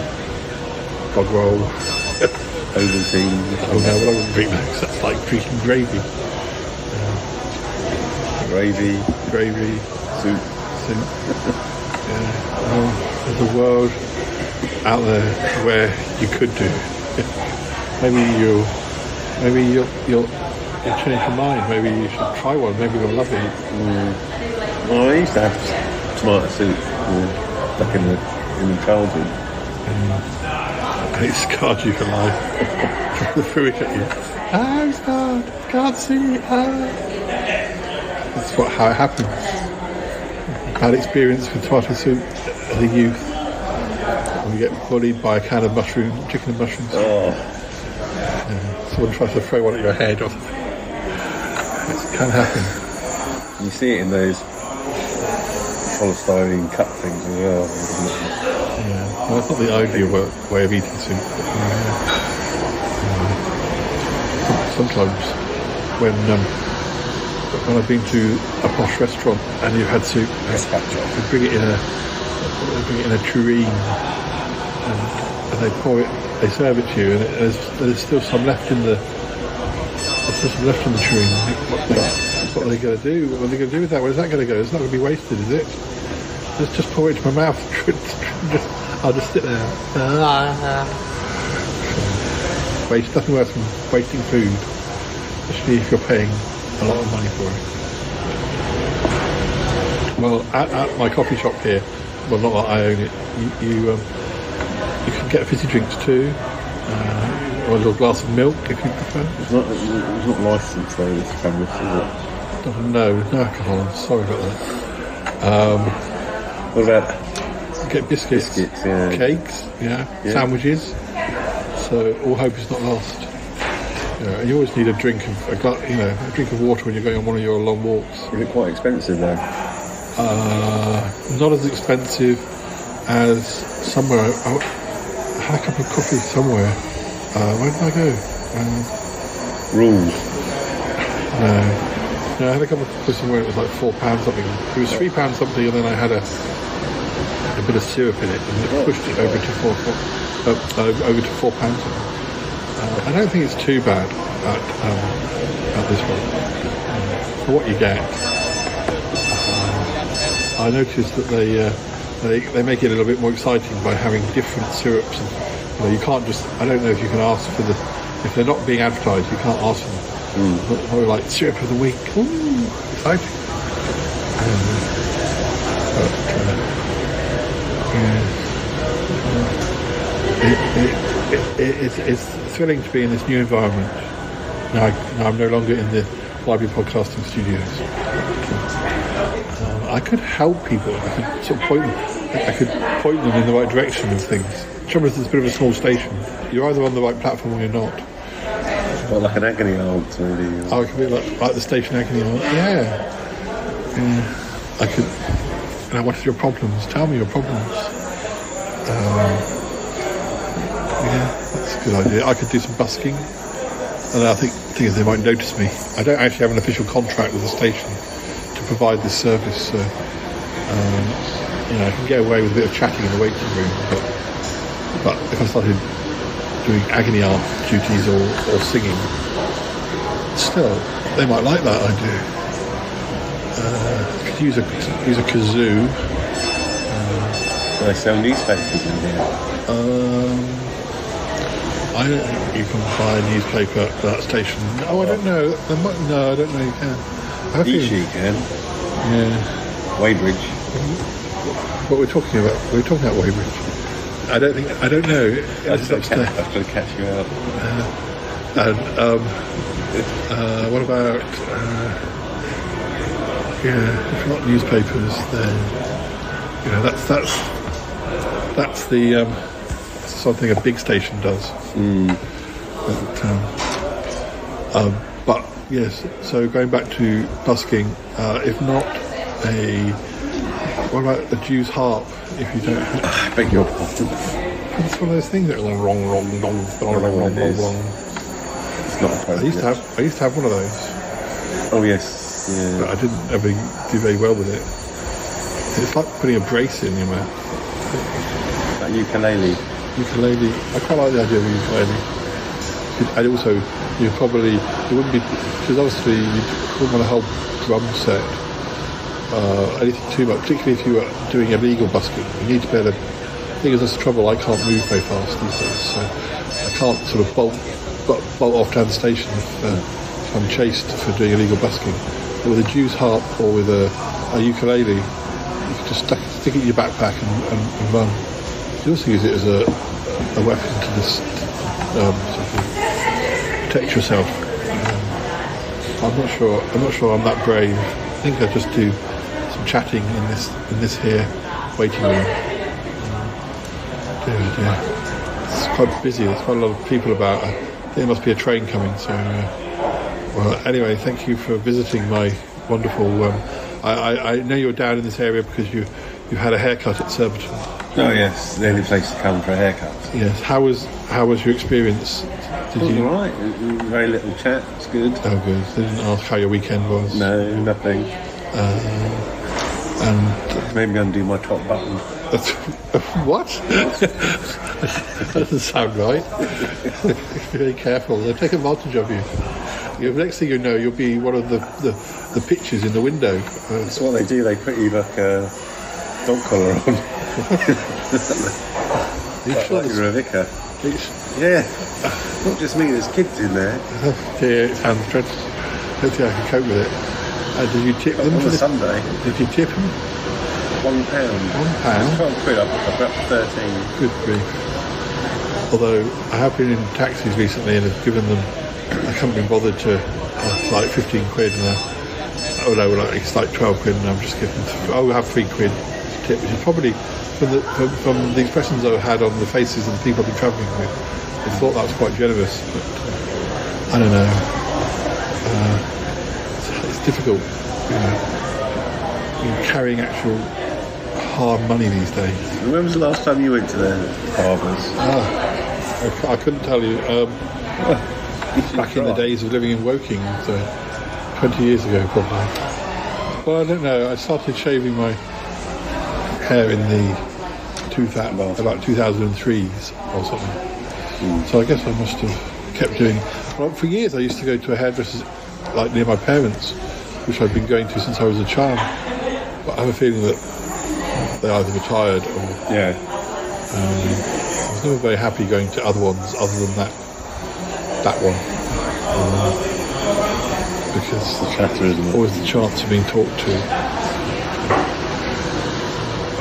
Ovaltine. Oh no, well, I wouldn't drink that because that's like drinking gravy. Gravy. Soup. Yeah. There's a world out there where you could do. Maybe you'll change your mind. Maybe you should try one. Maybe you'll love it. Well, I used to have tomato soup back in the childhood. And it scarred you for life. The food at you. I'm scarred. Can't see. That's how it happens. Bad experience with tomato soup as a youth. And we get bullied by a can of chicken and mushrooms. Someone tries to throw one at your head or something. It can happen. You see it in those polystyrene cup things as well. Yeah, well, that's not the ideal way of eating soup. Sometimes when I've been to a posh restaurant and you've had soup, they bring it in a tureen and they serve it to you, and there's still some left in the tureen. What are they going to do? What are they going to do with that? Where's that going to go? It's not going to be wasted, is it? Just pour it into my mouth. I'll just sit there. Waste. Nothing worse than wasting food, especially if you're paying a lot of money for it. Well, at my coffee shop here, well, not that I own it, you can get fizzy drinks too, or a little glass of milk if you prefer. It's not licensed though, this canvas, is it? No, no alcohol. I'm sorry about that. What about? Get biscuits, yeah. Cakes, sandwiches. So all hope is not lost. And you always need a drink of water when you're going on one of your long walks. Is it quite expensive though? Not as expensive as somewhere. I had a cup of coffee somewhere. Where did I go? Rules. No, I had a cup of coffee somewhere. It was like £4 something. It was £3 something, and then I had a bit of syrup in it, and it pushed it over to £4 something. I don't think it's too bad at this one. For what you get, I noticed that they make it a little bit more exciting by having different syrups. And, you can't just. I don't know if you can ask for if they're not being advertised, you can't ask for them. Or like syrup of the week. Ooh, exciting. It's thrilling to be in this new environment. Now I'm no longer in the library podcasting studios. I could help people. I could sort of point them in the right direction of things. The trouble is, it's a bit of a small station. You're either on the right platform or you're not. Well, like an agony aunt, maybe. Oh, it could be like the station agony aunt. Yeah. I could. What are your problems? Tell me your problems. That's a good idea. I could do some busking. And I think the thing is, they might notice me. I don't actually have an official contract with the station to provide this service, so I can get away with a bit of chatting in the waiting room. But if I started doing agony aunt duties or singing, still they might like that idea. Could use a kazoo. Do they sell newspapers in here? I don't think you can buy a newspaper at that station. Oh, I don't know. No, I don't know you can. You can. Yeah. Weybridge. What we're talking about? We're talking about Weybridge. I don't know. I was going to catch you out. What about if not newspapers, then that's the something a big station does. But yes, so going back to busking, if not what about a Jew's harp? If you don't, I beg your pardon. It's one of those things that goes wrong. It's not appropriate. I used to have one of those. Oh yes, yeah. But I didn't ever do very well with it. It's like putting a brace in your mouth. Like ukulele. I quite like the idea of a ukulele. And also, it wouldn't be, because obviously you wouldn't want a whole drum set, anything too much, particularly if you were doing illegal busking. You need to be able to, the thing is, that's the trouble, I can't move very fast these days, so I can't sort of bolt off down the station if I'm chased for doing illegal busking. But with a Jew's harp or with a ukulele, you can just stick it in your backpack and run. You also use it as a weapon to just sort of protect yourself. I'm not sure I'm that brave. I think I just do some chatting in this here waiting room. Dear. It's quite busy. There's quite a lot of people about. I think there must be a train coming. So, well, anyway, thank you for visiting my wonderful. I know you're down in this area because you've had a haircut at Surbiton. Oh yes, the only place to come for a haircut. Yes. How was your experience? It was alright. Very little chat. It's good. Oh, good. They didn't ask how your weekend was. No, nothing. And maybe undo my top button. What? That doesn't sound right. Be very careful. They'll take advantage of you. The next thing you know, you'll be one of the pictures in the window. That's what they do. They put you like a dog collar on. Like you're a vicar. Yeah. Not just me. There's kids in there. Yeah, it sounds dreadful. I don't think I can cope with it. Did you tip them on a Sunday? Did you tip them? £1. £1? 12 quid. I've got 13. Good grief. Although I have been in taxis recently and have given them, I haven't been bothered to, like 15 quid and it's like 12 quid and I'm just giving them, I'll have 3 quid tip, which is probably from the expressions I've had on the faces of the people I've been travelling with, I thought that was quite generous, but I don't know. It's difficult, carrying actual hard money these days. When was the last time you went to the harbours? I couldn't tell you. Back in the days of living in Woking, so 20 years ago probably. Well, I don't know. I started shaving my hair in the about 2003s or something. So I guess I must have kept doing. Well, for years I used to go to a hairdresser's like near my parents, which I'd been going to since I was a child. But I have a feeling that they either retired or I was never very happy going to other ones other than that one, because there's always the chance of being talked to.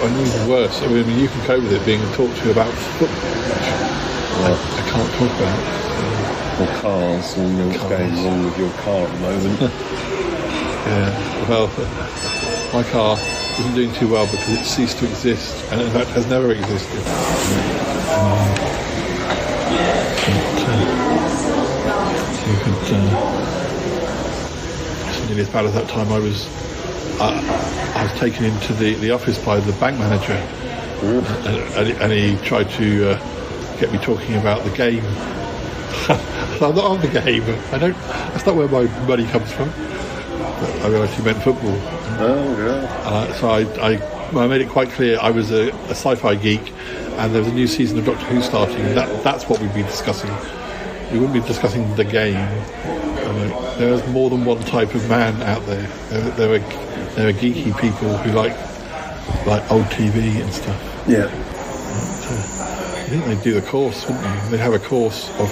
And even worse, I mean, you can cope with it being talked to about football, which I can't talk about. Or cars, and what's going wrong with your car at the moment. Yeah, well, my car isn't doing too well because it ceased to exist, and in fact has never existed. It's nearly as bad as that time I was taken into the office by the bank manager, and he tried to get me talking about the game. I'm not on the game. That's not where my money comes from. But I realised he meant football. Oh, yeah. So I made it quite clear I was a sci-fi geek, and there was a new season of Doctor Who starting, and that's what we'd be discussing. We wouldn't be discussing the game. There's more than one type of man out there. There are geeky people who like old TV and stuff. Yeah. I think they'd do the course, wouldn't they? They'd have a course of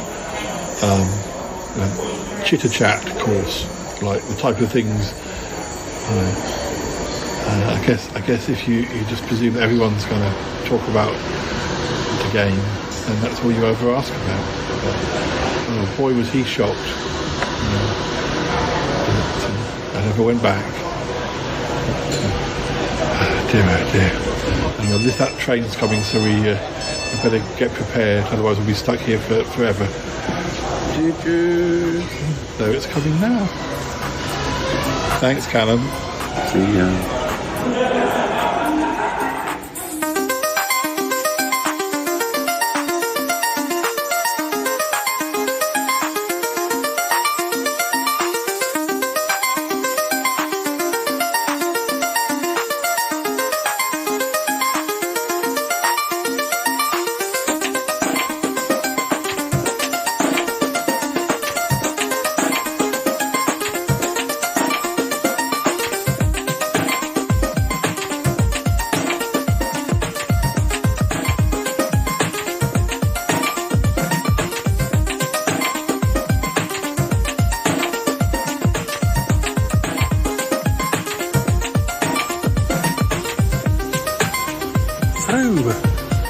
chitter-chat course, like the type of things. I guess if you just presume that everyone's going to talk about the game, then that's all you ever ask about. Oh boy, was he shocked I never went back. Dear, oh dear. And that train's coming, so we better get prepared, otherwise we'll be stuck here forever. So it's coming now. Thanks, Callum. See ya.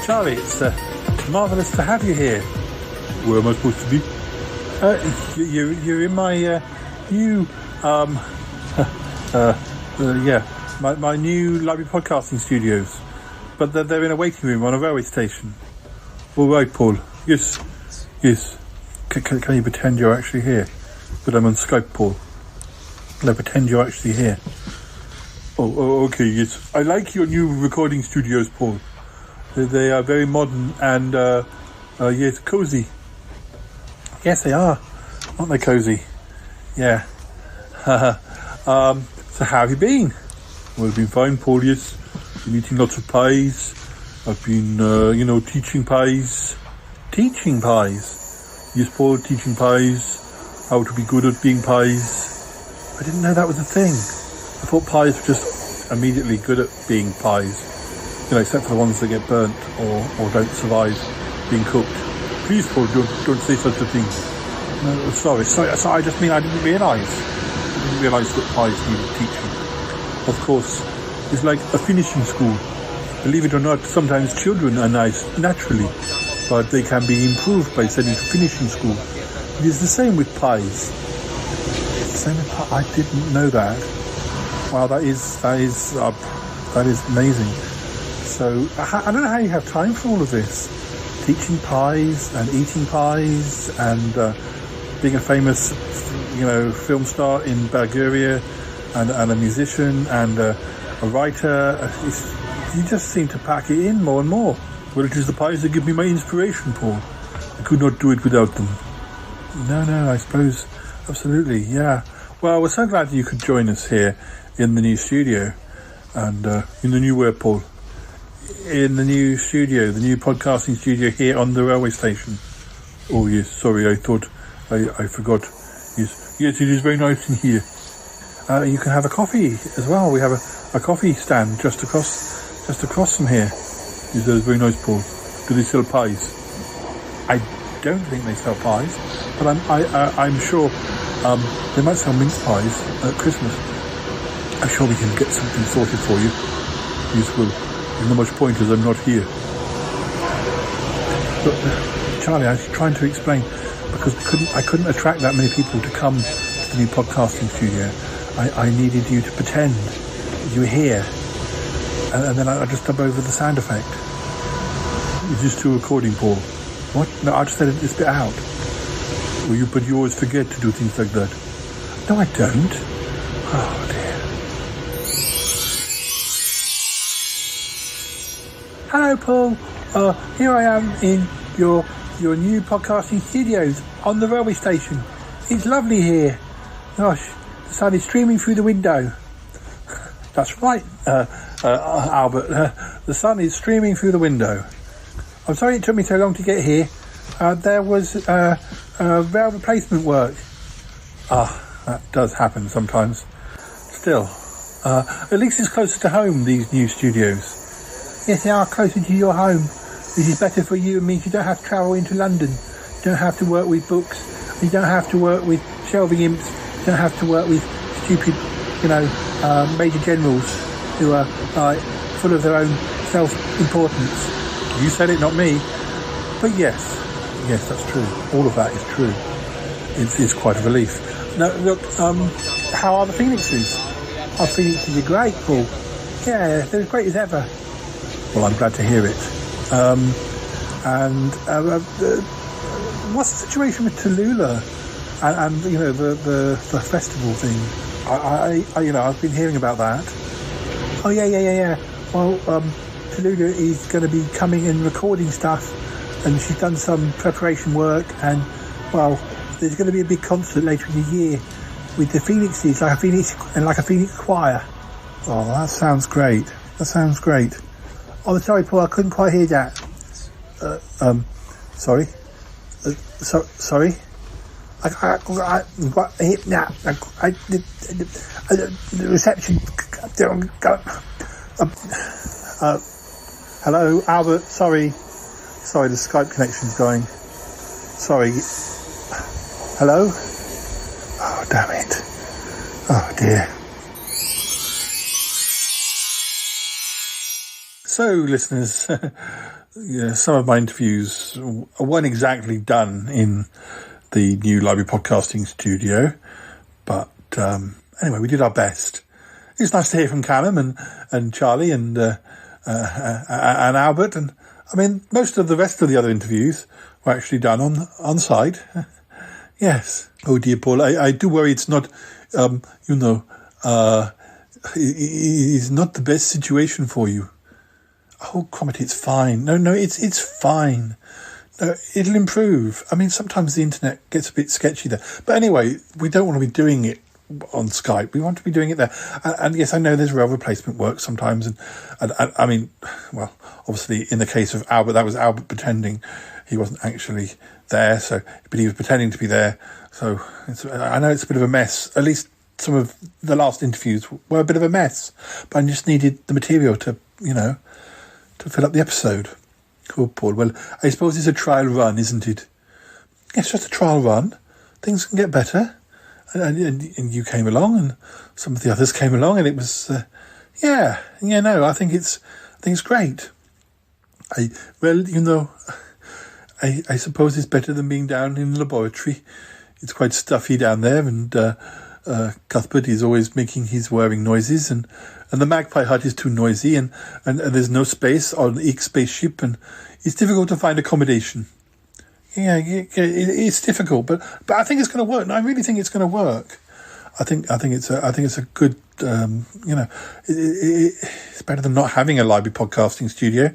Charlie, it's marvellous to have you here. Where am I supposed to be? You're in my new, my new library podcasting studios. But they're in a waiting room on a railway station. All right, Paul. Yes. Can you pretend you're actually here? But I'm on Skype, Paul. Can I pretend you're actually here? Oh, okay, yes. I like your new recording studios, Paul. They are very modern and, yes, cosy. Yes, they are. Aren't they cosy? Yeah. So how have you been? Well, I've been fine, Paul, yes. Been eating lots of pies. I've been, teaching pies. Teaching pies? Yes, Paul, teaching pies. How to be good at being pies. I didn't know that was a thing. I thought pies were just immediately good at being pies. Except for the ones that get burnt or don't survive being cooked. Please, Paul, don't say such a thing. No, sorry. I just mean I didn't realise. That pies needed teaching. Of course, it's like a finishing school. Believe it or not, sometimes children are nice naturally, but they can be improved by sending to finishing school. It is the same with pies. It's the same with pies. I didn't know that. Wow, that is amazing. So, I don't know how you have time for all of this. Teaching pies and eating pies and being a famous, film star in Bulgaria and a musician and a writer. You just seem to pack it in more and more. Well, it is the pies that give me my inspiration, Paul. I could not do it without them. No, I suppose, absolutely, yeah. Well, we're so glad that you could join us here in the new studio and in the new where, Paul? In the new studio, the new podcasting studio here on the railway station. Oh yes, sorry, I thought I forgot. Yes, it is very nice in here. You can have a coffee as well. We have a coffee stand just across from here. Yes, that is very nice, Paul. Do they sell pies? I don't think they sell pies, but I'm sure they might sell mince pies at Christmas. I'm sure we can get something sorted for you. Yes, well. There's not much point as I'm not here. But Charlie, I was trying to explain because I couldn't attract that many people to come to the new podcasting studio. I needed you to pretend you were here, and then I just dub over the sound effect. Is this still recording, Paul? What? No, I just edited this bit out. But you always forget to do things like that. No, I don't. Oh dear. Hello, Paul. Here I am in your new podcasting studios on the railway station. It's lovely here. Gosh, the sun is streaming through the window. That's right, Albert. The sun is streaming through the window. I'm sorry it took me so long to get here. There was rail replacement work. That does happen sometimes. Still, at least it's closer to home, these new studios. Yes, they are closer to your home. This is better for you and me. You don't have to travel into London. You don't have to work with books. You don't have to work with shelving imps. You don't have to work with stupid, major generals who are full of their own self-importance. You said it, not me. But yes, that's true. All of that is true. It's quite a relief. No, look, how are the Phoenixes? Our Phoenixes are great, Paul. Yeah, they're as great as ever. Well, I'm glad to hear it. What's the situation with Tallulah and you know the festival thing? I I've been hearing about that. Oh yeah. Well, Tallulah is going to be coming and recording stuff, and she's done some preparation work, and well, there's going to be a big concert later in the year with the Phoenixes, like a Phoenix choir. Oh, that sounds great. Oh, sorry, Paul, I couldn't quite hear that. Sorry. Sorry. The reception. Hello, Albert. Sorry, the Skype connection's going. Sorry. Hello? Oh, damn it. Oh, dear. So, listeners, some of my interviews weren't exactly done in the new library podcasting studio, but anyway, we did our best. It's nice to hear from Callum and Charlie and Albert, and I mean, most of the rest of the other interviews were actually done on site. Yes. Oh dear, Paul, I do worry it's not, it's not the best situation for you. Oh, Cromitty, it's fine. No, it's fine. No, it'll improve. I mean, sometimes the internet gets a bit sketchy there. But anyway, we don't want to be doing it on Skype. We want to be doing it there. And yes, I know there's rail replacement work sometimes. And I mean, well, obviously in the case of Albert, that was Albert pretending he wasn't actually there. But he was pretending to be there. So I know it's a bit of a mess. At least some of the last interviews were a bit of a mess. But I just needed the material to fill up the episode. Cool, Paul. Well, I suppose it's a trial run, isn't it? It's just a trial run. Things can get better. And you came along, and some of the others came along, and it was, I think it's great. I suppose it's better than being down in the laboratory. It's quite stuffy down there, and Cuthbert is always making his whirring noises, and the magpie hut is too noisy, and there's no space on the Eek spaceship, and it's difficult to find accommodation. Yeah, it's difficult, but I think it's going to work. I really think it's going to work. I think it's a good, it's better than not having a library podcasting studio.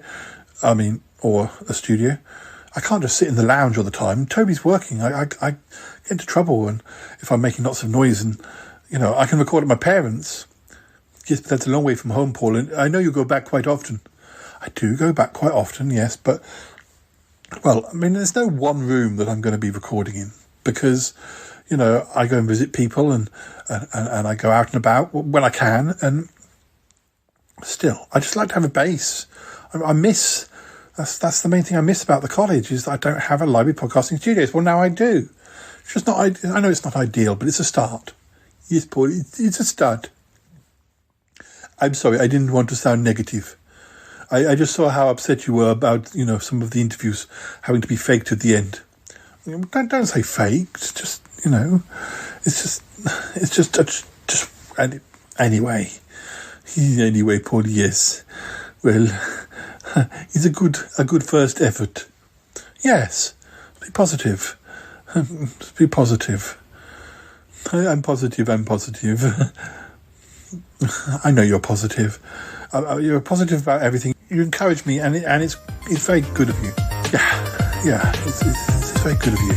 I mean, or a studio. I can't just sit in the lounge all the time. Toby's working. I get into trouble, and if I'm making lots of noise, and I can record at my parents'. Yes, but that's a long way from home, Paul, and I know you go back quite often. I do go back quite often, yes, but, well, I mean, there's no one room that I'm going to be recording in, because, I go and visit people, and I go out and about when I can, and still, I just like to have a base. That's the main thing I miss about the college, is that I don't have a library podcasting studio. Well, now I do. It's just not, I know it's not ideal, but it's a start. Yes, Paul, it's a start. I'm sorry, I didn't want to sound negative. I just saw how upset you were about, some of the interviews having to be faked at the end. Don't say faked, just, it's just anyway. Anyway, Paul, yes. Well, it's a good first effort. Yes, be positive. Be positive. I'm positive. I know you're positive. You're positive about everything. You encourage me, and it's very good of you. Yeah, it's very good of you.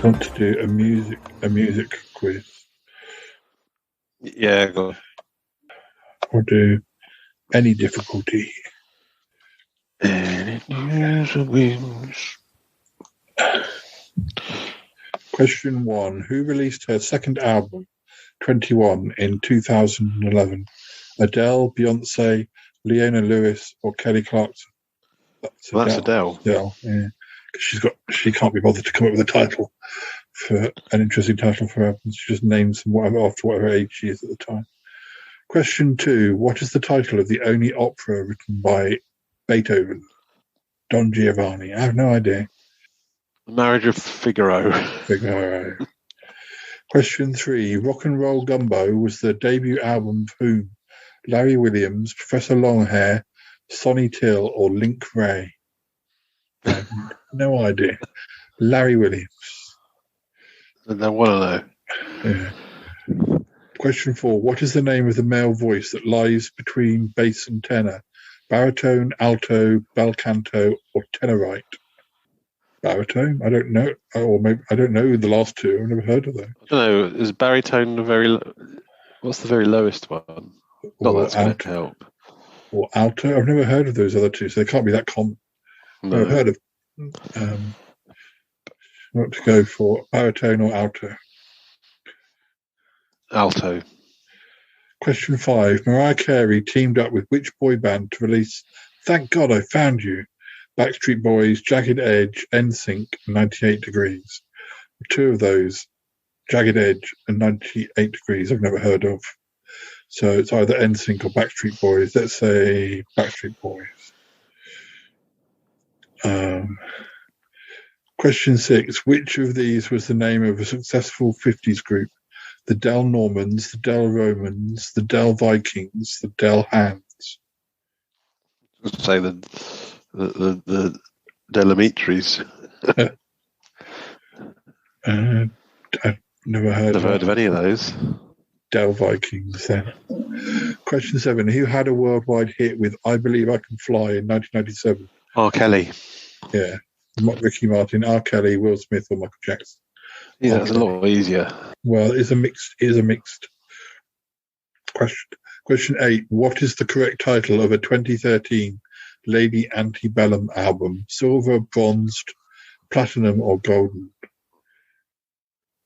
Want to do a music quiz. Yeah, go on. Or do any difficulty. Question 1. Who released her second album, 21, in 2011? Adele, Beyonce, Leona Lewis, or Kelly Clarkson? That's Adele. Adele, yeah. Because she can't be bothered to come up with a title for an interesting title for her album. She just names them after whatever age she is at the time. Question 2. What is the title of the only opera written by Beethoven? Don Giovanni. I have no idea. The Marriage of Figaro. Question 3. Rock and Roll Gumbo was the debut album of whom? Larry Williams, Professor Longhair, Sonny Till, or Link Ray? No idea. Larry Williams. I want to know. Yeah. Question 4. What is the name of the male voice that lies between bass and tenor? Baritone, alto, bel canto, or tenorite? Baritone? I don't know. Or maybe I don't know the last two. I've never heard of them. I don't know. Is baritone what's the very lowest one? Not that's going to help. Or alto? I've never heard of those other two, so they can't be that common. No. I've heard of what to go for, baritone or alto? Alto. Question 5. Mariah Carey teamed up with which boy band to release Thank God I Found You? Backstreet Boys, Jagged Edge, NSYNC, 98 Degrees. Two of those, Jagged Edge and 98 Degrees, I've never heard of. So it's either NSYNC or Backstreet Boys. Let's say Backstreet Boys. Question 6. Which of these was the name of a successful 50s group? The Del Normans, the Del Romans, the Del Vikings, the Del Hands. Let's say the Delamitris. I've never heard of any of those. Del Vikings then. Question 7. Who had a worldwide hit with I Believe I Can Fly in 1997? R. Kelly. Yeah. Ricky Martin, R. Kelly, Will Smith, or Michael Jackson. Yeah, that's a lot easier. Well, it is a mixed question. Question 8. What is the correct title of a 2013 Lady Antebellum album? Silver, bronzed, platinum, or golden?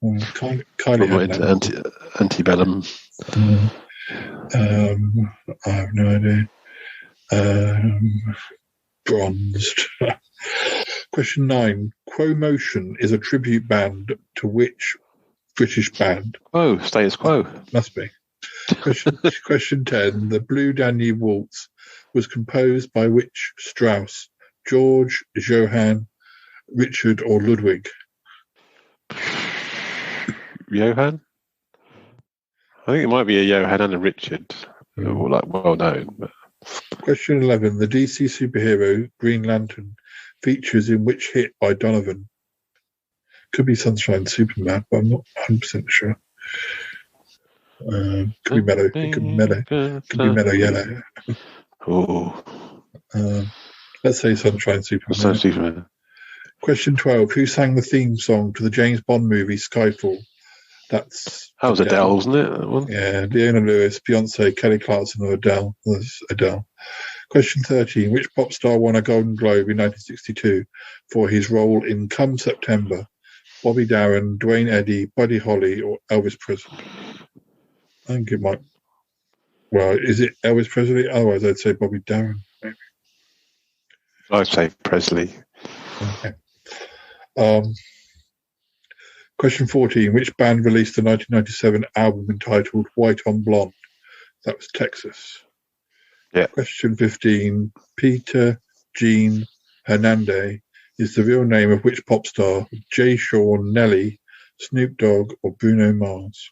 Kylie Antebellum. I have no idea. Bronzed. Question 9. Quo Motion is a tribute band to which British band? Oh, Status Quo. Must be. Question 10. The Blue Danube Waltz was composed by which Strauss? George, Johann, Richard, or Ludwig? Johann? I think it might be a Johann and a Richard. Well known. But... Question 11. The DC superhero Green Lantern features in which hit by Donovan? Could be Sunshine Superman, but I'm not 100% sure. Could be Mellow. It could be Mellow. Could be Mellow Yellow. Oh. Let's say Sunshine Superman. Question 12. Who sang the theme song to the James Bond movie Skyfall? That was Adele, wasn't it? That one? Yeah. Leona Lewis, Beyonce, Kelly Clarkson, or Adele? Was Adele. Question 13. Which pop star won a Golden Globe in 1962 for his role in Come September? Bobby Darin, Dwayne Eddy, Buddy Holly, or Elvis Presley? I think it might. Well, is it Elvis Presley? Otherwise, I'd say Bobby Darin, maybe. I'd say Presley. Okay. Question 14. Which band released the 1997 album entitled White on Blonde? That was Texas. Yeah. Question 15. Peter Jean Hernandez is the real name of which pop star? Jay Sean, Nelly, Snoop Dogg, or Bruno Mars?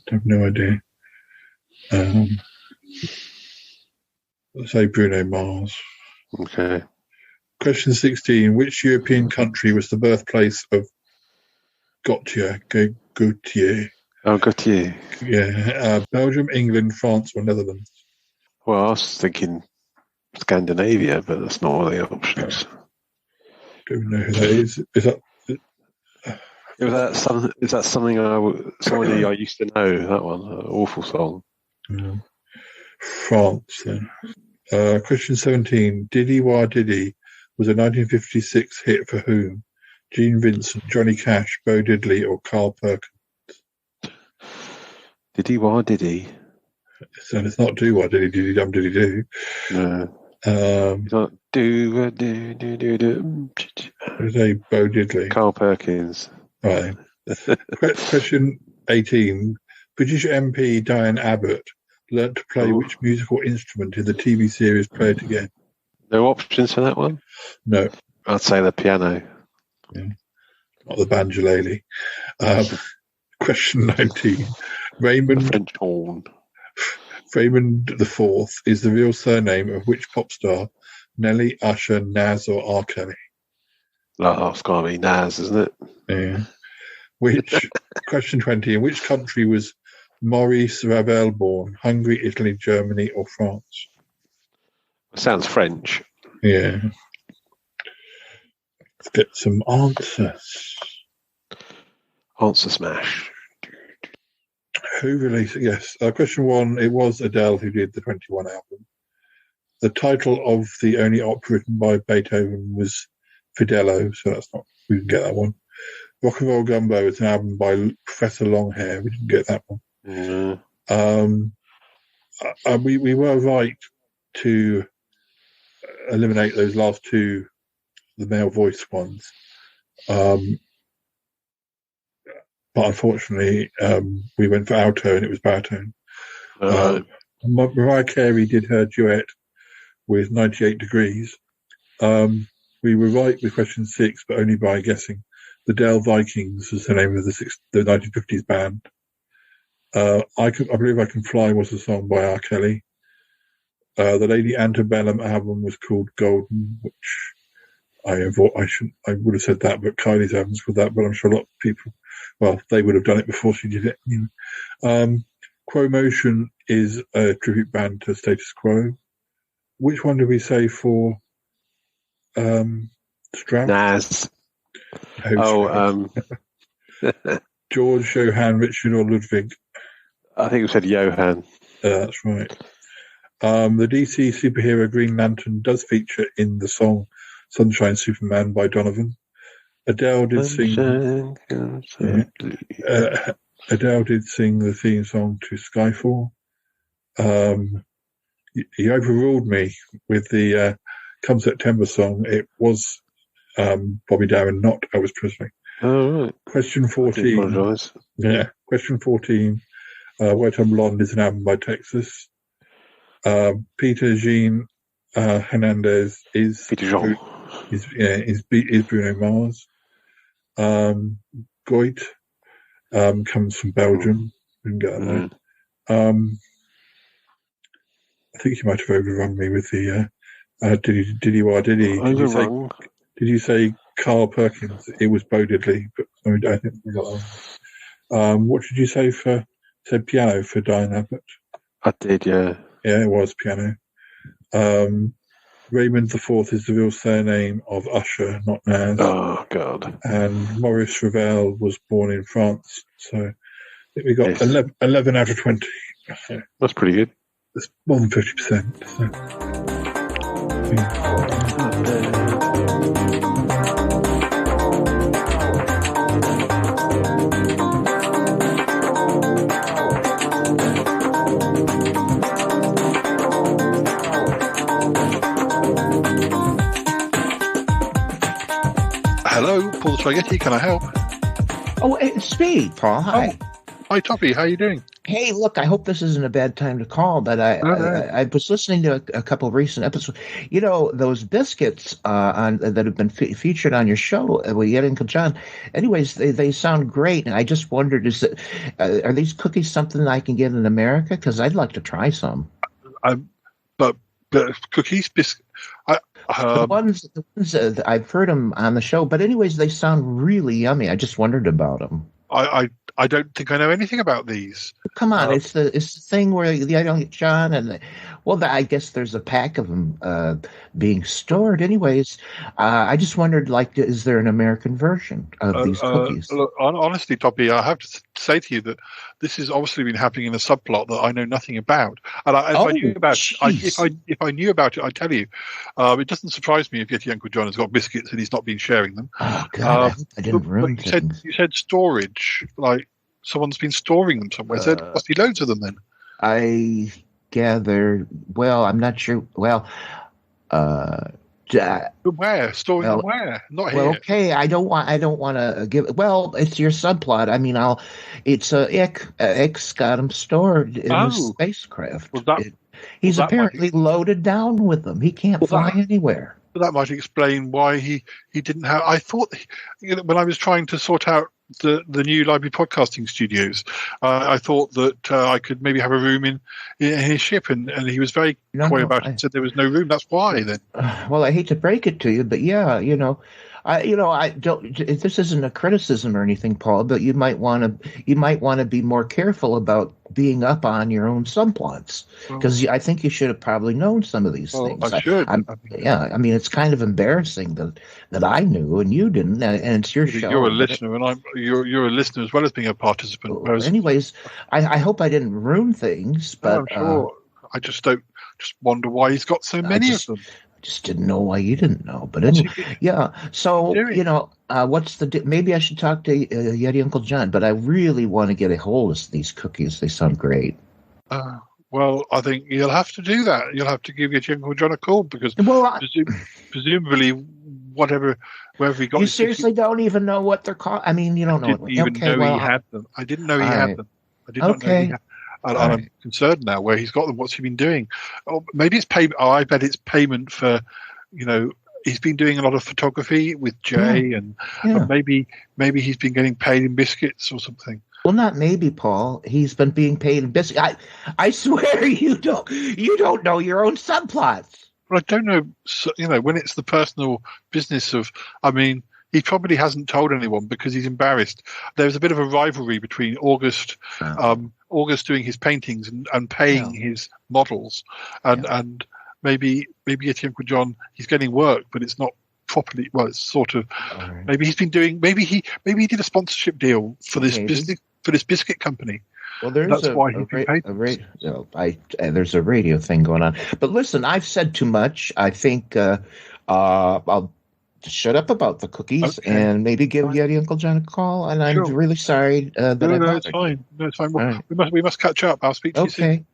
I have no idea. Let's say Bruno Mars. Okay. Question 16. Which European country was the birthplace of Gautier? Oh, Gautier. Yeah. Belgium, England, France, or Netherlands? Well, I was thinking Scandinavia, but that's not one of the options. Don't know who that is. Is that Is that something somebody I used to know? That one, awful song. France. Then. Question 17. Diddy Wah Diddy was a 1956 hit for whom? Gene Vincent, Johnny Cash, Bo Diddley, or Carl Perkins? Diddy Wah Diddy. So it's not Do Wah Diddy Diddy Dum Diddy Do. No. It's not do. There's a Bo Diddley. Carl Perkins. Right. Question 18. British MP Diane Abbott learnt to play which musical instrument in the TV series Play It Again? No options for that one? No. I'd say the piano. Yeah. Not the banjolele. Question 19. Raymond French horn. Raymond IV is the real surname of which pop star? Nelly, Usher, Nas, or R. Kelly? Oh, it's got to be Nas, isn't it? Yeah. Question 20. In which country was Maurice Ravel born? Hungary, Italy, Germany, or France? It sounds French. Yeah. Let's get some answers. Answer smash. Who released it? Yes. Question 1. It was Adele who did the 21 album. The title of the only opera written by Beethoven was Fidelio, so we didn't get that one. Rock and Roll Gumbo is an album by Professor Longhair. We didn't get that one. We were right to eliminate those last two, the male voice ones. But unfortunately, we went for alto and it was baritone. Mariah Carey did her duet with 98 Degrees. We were right with question 6, but only by guessing. The Dell Vikings was the name of the 1950s band. I believe I Can Fly was a song by R. Kelly. The Lady Antebellum album was called Golden, which I would have said that, but Kylie's album's called that, but I'm sure a lot of people, they would have done it before she did it. You know. Quo Motion is a tribute band to Status Quo. Which one did we say for Strauss? Nas. George, Johann, Richard, or Ludwig? I think we said Johann. That's right. The DC superhero Green Lantern does feature in the song Sunshine Superman by Donovan. Adele did sing. Adele did sing the theme song to Skyfall. He overruled me with the Come September song. It was Bobby Darin, not Elvis Presley. Oh, right. Question 14. Yeah. Question 14. White on Blonde is an album by Texas. Peter Jean Hernandez is Bruno Mars. Goit comes from Belgium. Didn't get that. I think you might have overrun me with the Diddy Wah Diddy. Did you say Carl Perkins? It was Bo Diddley, but I think we got that. What did you say said piano for Diane Abbott? I did, yeah. Yeah, it was piano. Raymond IV is the real surname of Usher, not Nas. Oh, God. And Maurice Ravel was born in France. So I think we got 11 out of 20. So that's pretty good. It's more than 50%. So. Hello, Paul the Spaghetti. Can I help? Oh, it's me, Paul. Hi. Oh, hi, Toppy. How are you doing? Hey, look, I hope this isn't a bad time to call, but I was listening to a couple of recent episodes. You know, those biscuits that have been featured on your show with Yeti and John. Anyways, they sound great, and I just wondered, are these cookies something I can get in America? Because I'd like to try some. But cookies, biscuits. The ones I've heard them on the show, but anyways, they sound really yummy. I just wondered about them. I I don't think I know anything about these. Come on, it's the thing where the I don't get John and I guess there's a pack of them being stored. Anyways, I just wondered, like, is there an American version of these cookies? Look, honestly, Toppy, I have to say to you that this has obviously been happening in a subplot that I know nothing about. And if I knew about it, if I knew about it, I'd tell you. It doesn't surprise me if Yeti Uncle John has got biscuits and he's not been sharing them. Oh God, I didn't ruin things. You said storage, like someone's been storing them somewhere. So there must be loads of them then. I gather. Well, I'm not sure. Well, but where? Storing them where? Not here. Well, okay. I don't want to give. Well, it's your subplot. I mean, It's Ick's got them stored in his spacecraft. He's apparently loaded down with them. He can't fly anywhere. Well, that might explain why he didn't have. I thought, when I was trying to sort out the new library podcasting studios, I thought that I could maybe have a room in his ship, and he was very coy about it. Said there was no room. That's why then. Well, I hate to break it to you, but yeah, I don't. This isn't a criticism or anything, Paul, but you might want to be more careful about being up on your own subplots, because I think you should have probably known some of these things. I should. I mean, it's kind of embarrassing that I knew and you didn't, and it's your show. You're a listener, and you're a listener as well as being a participant. Anyways, I hope I didn't ruin things, but I'm sure. I just wonder why he's got so many of them. Just didn't know why you didn't know, but anyway, yeah. So what's maybe I should talk to Yeti Uncle John, but I really want to get a hold of these cookies. They sound great. Well, I think you'll have to do that. You'll have to give Yeti Uncle John a call because presumably wherever he got. You seriously don't even know what they're called. I mean, you don't know. I didn't even know he had them. I didn't know he had them. I did not know he had. And I'm concerned now where he's got them. What's he been doing? Oh, maybe it's payment. Oh, I bet it's payment for, he's been doing a lot of photography with Jay, and maybe he's been getting paid in biscuits or something. Well, not maybe, Paul. He's been being paid in biscuits. I swear you don't know your own subplots. Well, I don't know. When it's the personal business of, I mean. He probably hasn't told anyone because he's embarrassed. There's a bit of a rivalry between August doing his paintings and paying his models, and maybe Yeti Uncle John, he's getting work, but it's not properly. Well, it's sort of. Maybe he's been doing. Maybe he did a sponsorship deal for this business, for this biscuit company. Well, there's there's a radio thing going on. But listen, I've said too much. I think I'll shut up about the cookies and maybe give Yeti Uncle John a call. And I'm really sorry that it's fine. No, it's fine. Well, we must catch up. I'll speak to you soon.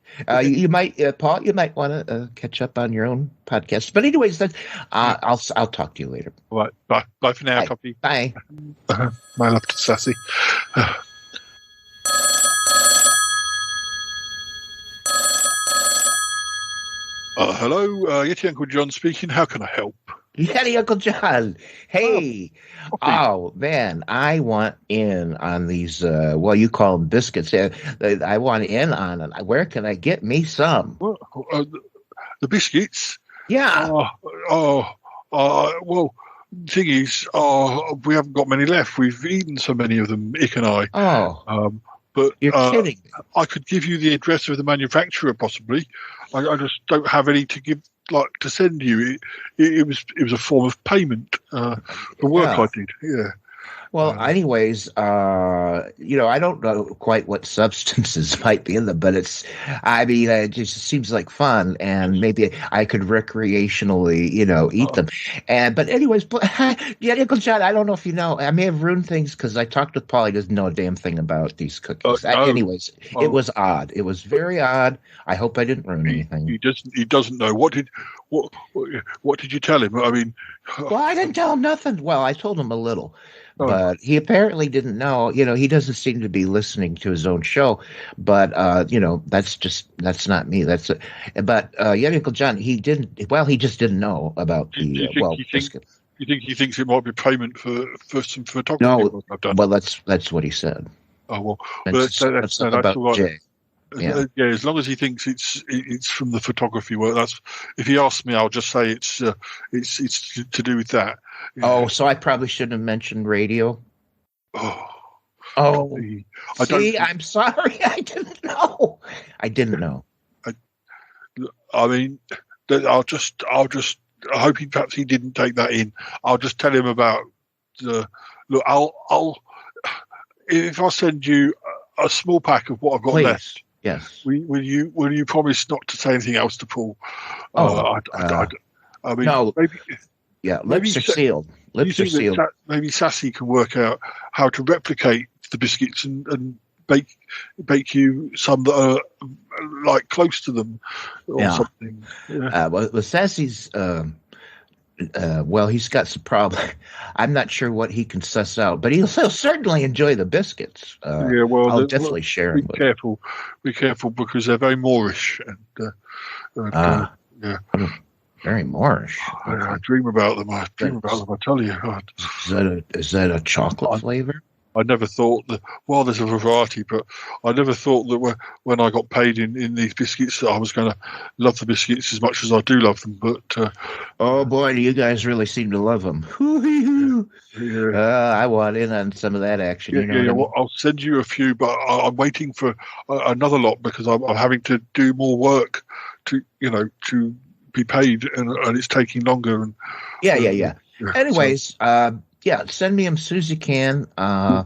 You might, Paul. You might want to catch up on your own podcast. But anyways, I'll talk to you later. All right. Bye. Bye for now, Toppy. Bye. My love to Sassy. Hello, Yeti Uncle John speaking. How can I help? Yeti Uncle John. Hey. Oh, man. I want in on these, you call them biscuits. I want in on it. Where can I get me some? The biscuits? Yeah. Well, the thing is, we haven't got many left. We've eaten so many of them, Ick and I. But you're kidding. I could give you the address of the manufacturer, possibly. I just don't have any to give, to send you. It was a form of payment. The work I did. Yeah. Well, anyways, I don't know quite what substances might be in them, but it just seems like fun, and maybe I could recreationally, eat them. But anyways, Uncle John, I don't know if you know, I may have ruined things because I talked with Paul. He doesn't know a damn thing about these cookies. Anyways, it was odd. It was very odd. I hope I didn't ruin anything. He doesn't know. What did you tell him? I mean, well, I didn't tell him nothing. Well, I told him a little. But he apparently didn't know. He doesn't seem to be listening to his own show. But that's not me. But Yeti Uncle John, he just didn't know about biscuit. You think he thinks it might be payment for some photography? No, I've done? Well, that's what he said. Oh well, that's about all right. Jay. Yeah, as long as he thinks it's from the photography work. That's if he asks me, I'll just say it's to do with that. Oh, so I probably shouldn't have mentioned radio. Oh, I don't. I'm sorry. I didn't know. I didn't know. I mean, I'll just. I hope perhaps he didn't take that in. I'll just tell him about the. Look, I'll. If I send you a small pack of what I've got Please. left, yes. Will you promise not to say anything else to Paul? I mean, no. Maybe. Yeah, lips are sealed. Lips are sealed. Maybe Sassy can work out how to replicate the biscuits and bake you some that are like close to them or something. Yeah. Well, Sassy's. Well, he's got some problem. I'm not sure what he can suss out, but he'll certainly enjoy the biscuits. I'll definitely share them. Be careful because they're very Moorish yeah. Very Moorish. I dream about them. I tell you. Is that a chocolate flavor? I never thought that. Well, there's a variety, but I never thought that when I got paid in these biscuits that I was going to love the biscuits as much as I do love them. But oh boy, do you guys really seem to love them? I want in on some of that action. Well, I'll send you a few, but I'm waiting for another lot because I'm having to do more work to be paid, and it's taking longer. And Anyways, send me them as soon as you can. I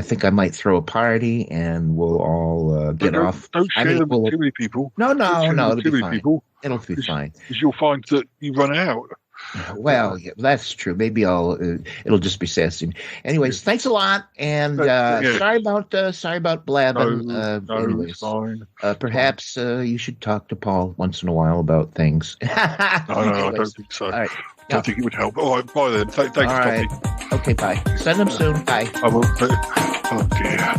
think I might throw a party, and we'll all get off. Don't share them with too many people. No, it'll be fine. It'll be fine. Because you'll find that you run out. Well, yeah, that's true. Maybe it'll just be sassy. Anyways, thanks a lot, and sorry about blabbing. No, it's fine. Perhaps you should talk to Paul once in a while about things. No, I don't think so. All right. I don't think it would help. All right, bye then. Thanks, Tommy. Okay, bye. Send them soon. Bye. I will. Oh dear.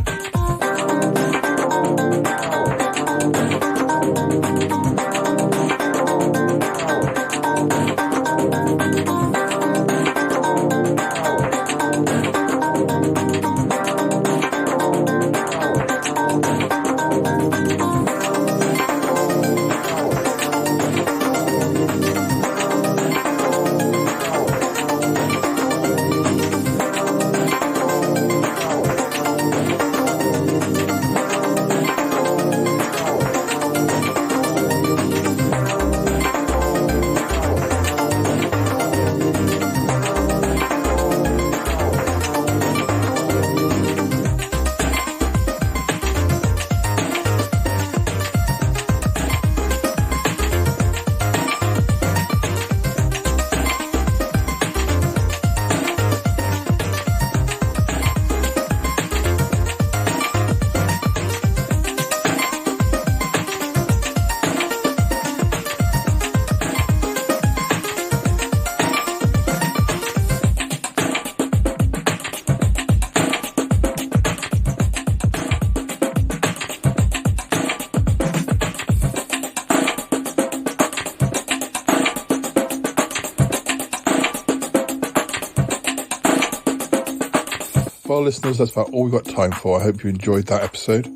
Well, listeners, that's about all we've got time for. I hope you enjoyed that episode.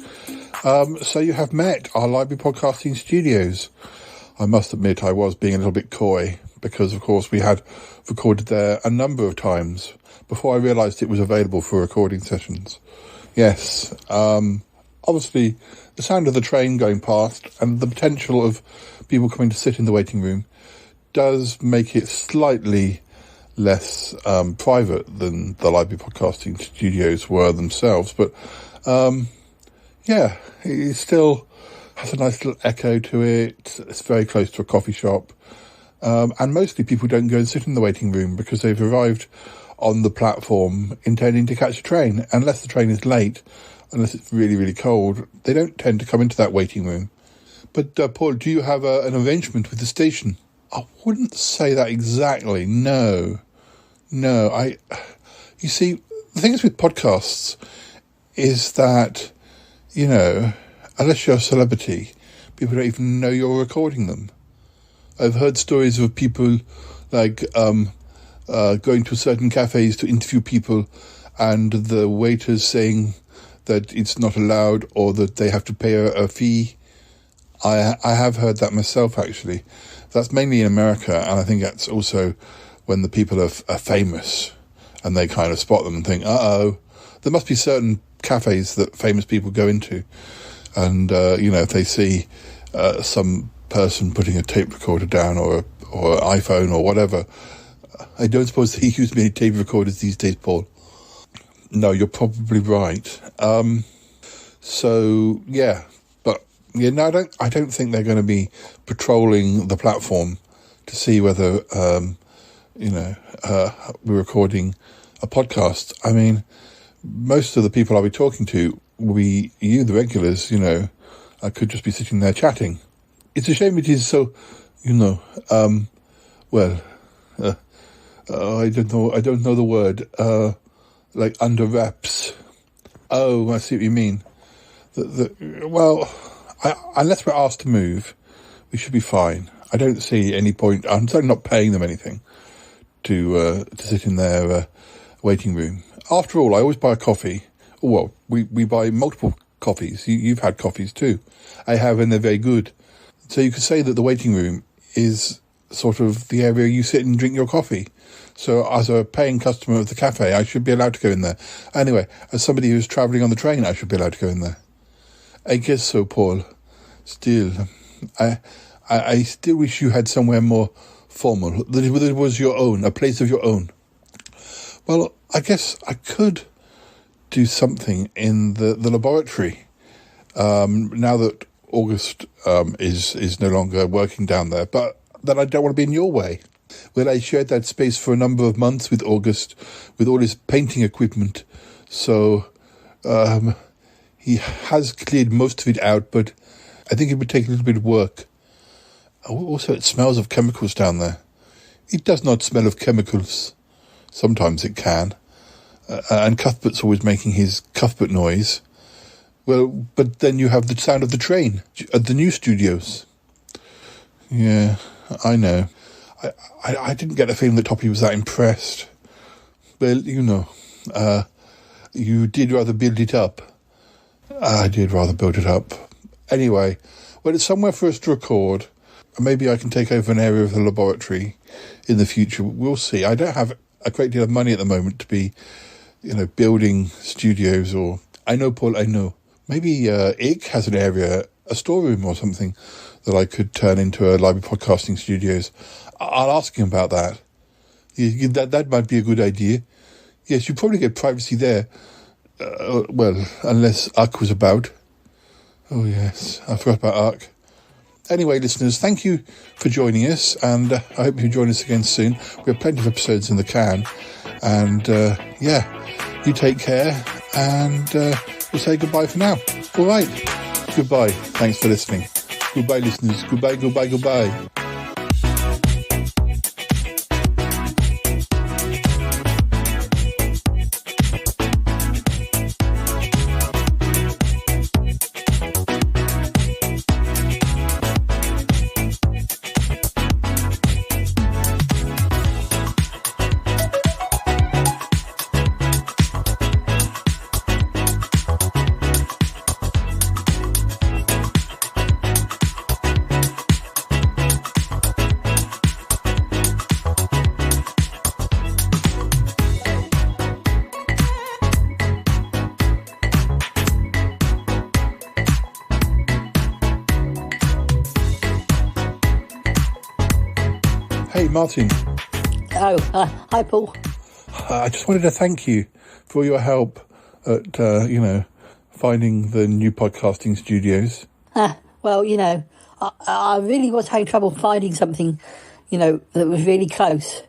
So you have met our library podcasting studios. I must admit I was being a little bit coy because, of course, we had recorded there a number of times before I realised it was available for recording sessions. Yes, obviously the sound of the train going past and the potential of people coming to sit in the waiting room does make it slightly less private than the library podcasting studios were themselves, but it still has a nice little echo to it. It's very close to a coffee shop, and mostly people don't go and sit in the waiting room because they've arrived on the platform intending to catch a train. Unless the train is late, unless it's really, really cold, they don't tend to come into that waiting room. But Paul, do you have an arrangement with the station? I wouldn't say that exactly. No. You see, the thing is with podcasts is that, unless you're a celebrity, people don't even know you're recording them. I've heard stories of people like going to certain cafes to interview people and the waiters saying that it's not allowed or that they have to pay a fee. I have heard that myself, actually. That's mainly in America, and I think that's also when the people are famous and they kind of spot them and think, uh-oh. There must be certain cafes that famous people go into, and, if they see some person putting a tape recorder down or an iPhone or whatever, I don't suppose they use many tape recorders these days, Paul. No, you're probably right. No, I don't think they're going to be patrolling the platform to see whether, we're recording a podcast. I mean, most of the people I'll be talking to will be you, the regulars, I could just be sitting there chatting. It's a shame it is so, I don't know the word, like under wraps. Oh, I see what you mean. Unless we're asked to move, we should be fine. I don't see any point. I'm certainly not paying them anything to sit in their waiting room. After all, I always buy a coffee. Well, we buy multiple coffees. You've had coffees too. I have, and they're very good. So you could say that the waiting room is sort of the area you sit and drink your coffee. So as a paying customer of the cafe, I should be allowed to go in there. Anyway, as somebody who's travelling on the train, I should be allowed to go in there. I guess so, Paul. Still, I still wish you had somewhere more formal, that it was your own, a place of your own. Well, I guess I could do something in the laboratory. Now that August is no longer working down there, but then I don't want to be in your way. Well, I shared that space for a number of months with August, with all his painting equipment, so he has cleared most of it out, but I think it would take a little bit of work. Also, it smells of chemicals down there. It does not smell of chemicals. Sometimes it can. And Cuthbert's always making his Cuthbert noise. Well, but then you have the sound of the train at the new studios. Yeah, I know. I didn't get the feeling that Toppy was that impressed. Well, you did rather build it up. I did rather build it up. Anyway, well, it's somewhere for us to record. Maybe I can take over an area of the laboratory in the future. We'll see. I don't have a great deal of money at the moment to be, building studios or... I know, Paul, I know. Maybe Ick has an area, a storeroom or something that I could turn into a library podcasting studios. I'll ask him about that. That might be a good idea. Yes, you probably get privacy there. Unless Uck was about. Oh, yes, I forgot about Uck. Anyway, listeners, thank you for joining us, and I hope you join us again soon. We have plenty of episodes in the can, and you take care, and we'll say goodbye for now. All right, goodbye. Thanks for listening. Goodbye, listeners. Goodbye, goodbye, goodbye. Hey, Martin. Oh, hi, Paul. I just wanted to thank you for your help at, finding the new podcasting studios. Well, I really was having trouble finding something, that was really close.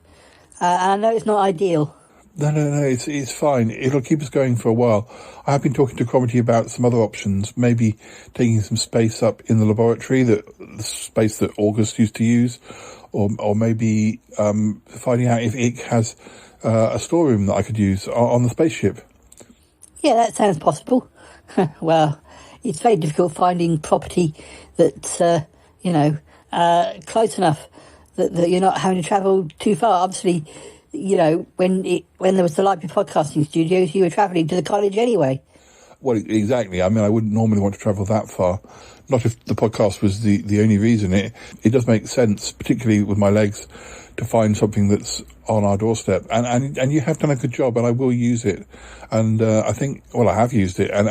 I know it's not ideal. No, it's fine. It'll keep us going for a while. I have been talking to Cromitty about some other options, maybe taking some space up in the laboratory, the space that August used to use, or maybe finding out if Ick has a storeroom that I could use on the spaceship. Yeah, that sounds possible. Well, it's very difficult finding property that's, close enough that you're not having to travel too far. Obviously, when there was the library podcasting studios, you were travelling to the college anyway. Well, exactly. I mean, I wouldn't normally want to travel that far. Not if the podcast was the only reason. It does make sense, particularly with my legs, to find something that's on our doorstep. And you have done a good job, and I will use it. And I think, well, I have used it, and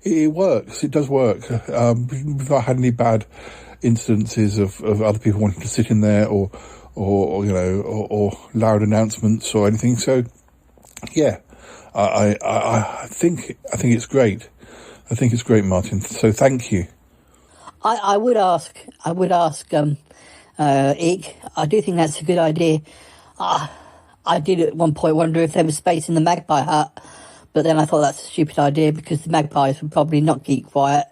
it works. It does work. We've not had any bad incidences of other people wanting to sit in there or loud announcements or anything. So, yeah, I think it's great. I think it's great, Martin. So thank you. I would ask, Ike, I do think that's a good idea. I did at one point wonder if there was space in the Magpie hut, but then I thought that's a stupid idea because the magpies would probably not keep quiet,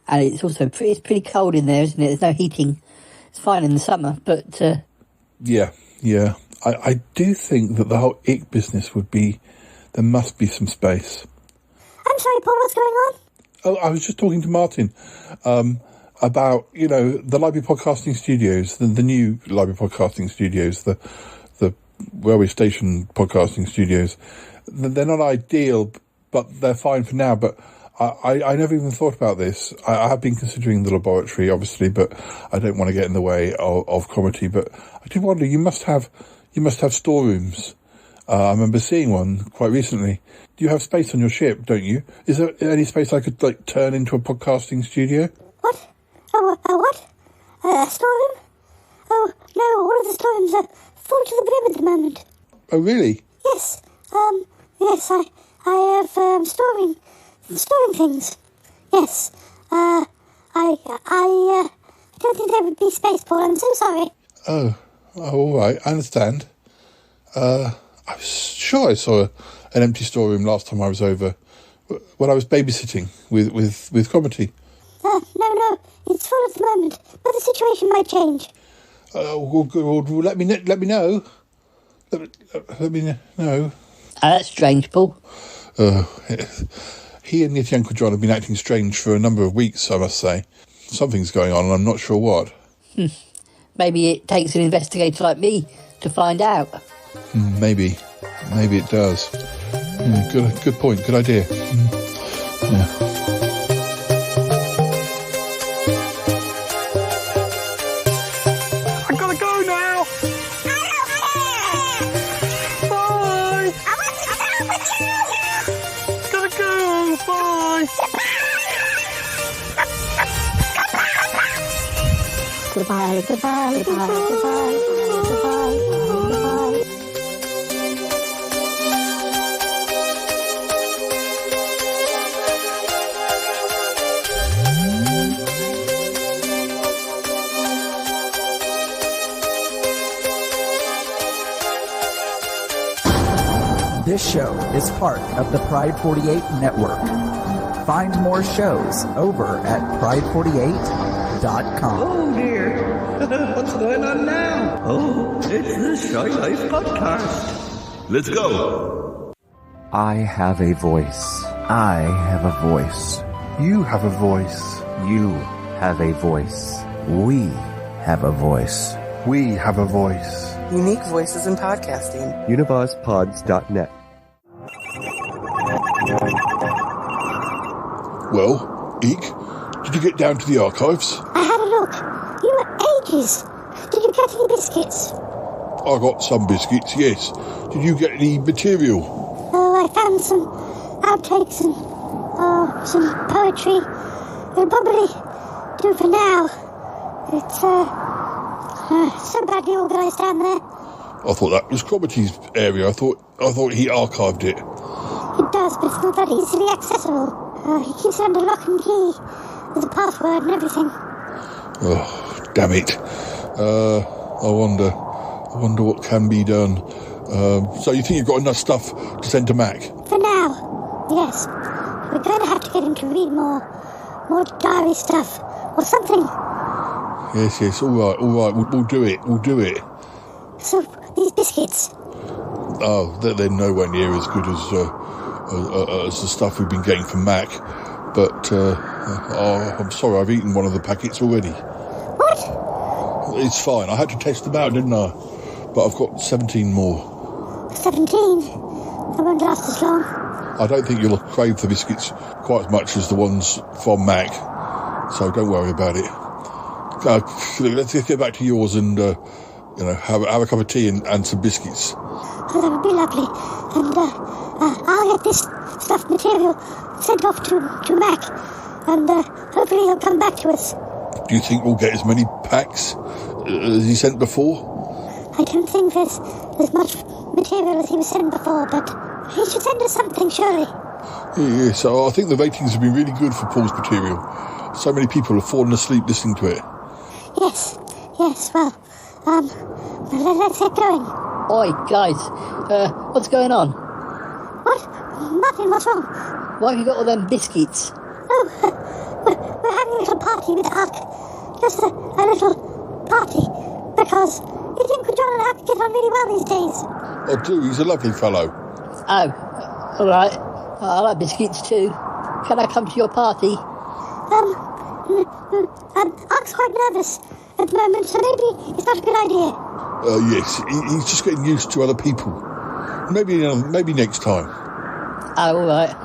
and it's also it's pretty cold in there, isn't it? There's no heating. It's fine in the summer, but... Yeah. I do think that the whole Ike business there must be some space. I'm sorry, Paul, what's going on? Oh, I was just talking to Martin about, the Library Podcasting Studios, the new Library Podcasting Studios, the railway station podcasting studios. They're not ideal, but they're fine for now. But I never even thought about this. I have been considering the laboratory, obviously, but I don't want to get in the way of comedy. But I did wonder, you must have storerooms. I remember seeing one quite recently. You have space on your ship, don't you? Is there any space I could turn into a podcasting studio? What? What? A storeroom? Oh no, all of the storerooms are full to the brim at the moment. Oh really? Yes. Yes, I have storing things. Yes. I don't think there would be space, Paul. I'm so sorry. Oh, all right. I understand. I was sure I saw an empty storeroom last time I was over, when I was babysitting with comedy. No, it's full at the moment, but the situation might change. Well, let me know. Let me know. That's strange, Paul. He and Yeti Uncle John have been acting strange for a number of weeks, I must say. Something's going on, and I'm not sure what. Maybe it takes an investigator like me to find out. Maybe it does. Good point. Good idea. Yeah. I gotta go now. Bye. Gotta go. Bye. Goodbye. This show is part of the Pride 48 network. Find more shows over at pride48.com. Oh dear, what's going on now? Oh, it's the Shy Life Podcast. Let's go. I have a voice. I have a voice. You have a voice. You have a voice. We have a voice. We have a voice. Unique voices in podcasting. UnivazPods.net. Well, Ike, did you get down to the archives? I had a look. You were ages. Did you get any biscuits? I got some biscuits, yes. Did you get any material? Oh, I found some outtakes and some poetry. It'll probably do for now. It's so badly organised down there. I thought that was Cromitty's area. I thought he archived it. It does, but it's not that easily accessible. He keeps it under lock and key with a password and everything. Oh, damn it. I wonder what can be done. So you think you've got enough stuff to send to Mac? For now, yes. We're going to have to get him to read more diary stuff or something. Yes, all right. We'll do it. So, these biscuits. Oh, they're nowhere near as good as the stuff we've been getting from Mac. But, I'm sorry, I've eaten one of the packets already. What? It's fine. I had to test them out, didn't I? But I've got 17 more. 17? They won't last as long. I don't think you'll crave the biscuits quite as much as the ones from Mac. So don't worry about it. Let's get back to yours and have a cup of tea and some biscuits. Oh, that would be lovely. And I'll get this stuffed material sent off to Mac, and hopefully he'll come back to us. Do you think we'll get as many packs as he sent before? I don't think there's as much material as he was sent before, but he should send us something, surely. Yes, I think the ratings have been really good for Paul's material. So many people have fallen asleep listening to it. Yes, well, let's get going. Oi, guys, what's going on? What? Martin, what's wrong? Why have you got all them biscuits? Oh, we're having a little party with Huck. Just a little party, because you think John and Huck get on really well these days. I do, he's a lovely fellow. Oh, all right. I like biscuits too. Can I come to your party? Huck's quite nervous at the moment, so maybe it's not a good idea. Yes, he's just getting used to other people. Maybe next time. Oh, all right.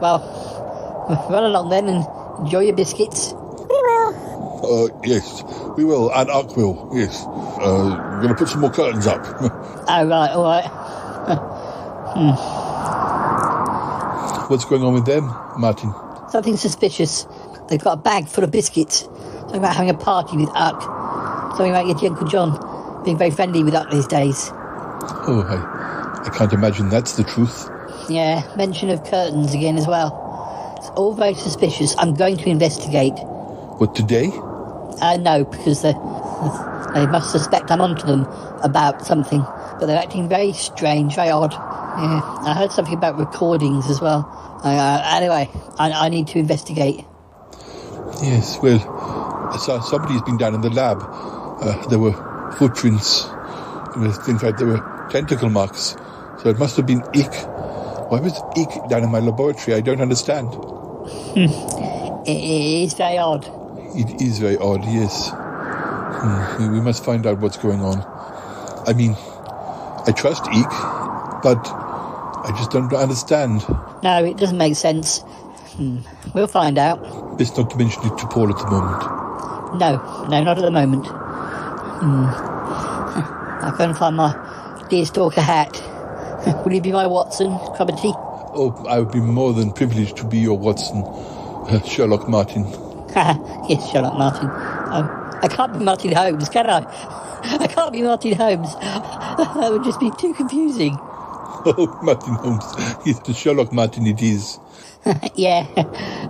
Well, run along then and enjoy your biscuits. We will. Yes, we will, and Huck will, yes. We're going to put some more curtains up. Oh, right, all right. What's going on with them, Martin? Something suspicious. They've got a bag full of biscuits. Something about having a party with Huck. Something about your Uncle John being very friendly with Huck these days. Oh, I can't imagine that's the truth. Yeah, mention of curtains again as well. It's all very suspicious. I'm going to investigate. What, today? No, because they must suspect I'm onto them about something. But they're acting very strange, very odd. Yeah, I heard something about recordings as well. Anyway, I need to investigate. Yes, well, somebody's been down in the lab. There were footprints. In fact, there were tentacle marks. So it must have been Ick. Why was Ick down in my laboratory? I don't understand. It is very odd. It is very odd, yes. We must find out what's going on. I mean, I trust Ick, but I just don't understand. No, it doesn't make sense. We'll find out. Best not to mention it to Paul at the moment. No, not at the moment. I'll go and find my deerstalker hat. Will you be my Watson, Cromitty? Oh, I would be more than privileged to be your Watson, Sherlock Martin. Yes, Sherlock Martin. Oh, I can't be Martin Holmes, can I? I can't be Martin Holmes. That would just be too confusing. Oh, Martin Holmes. Yes, the Sherlock Martin it is. Yeah.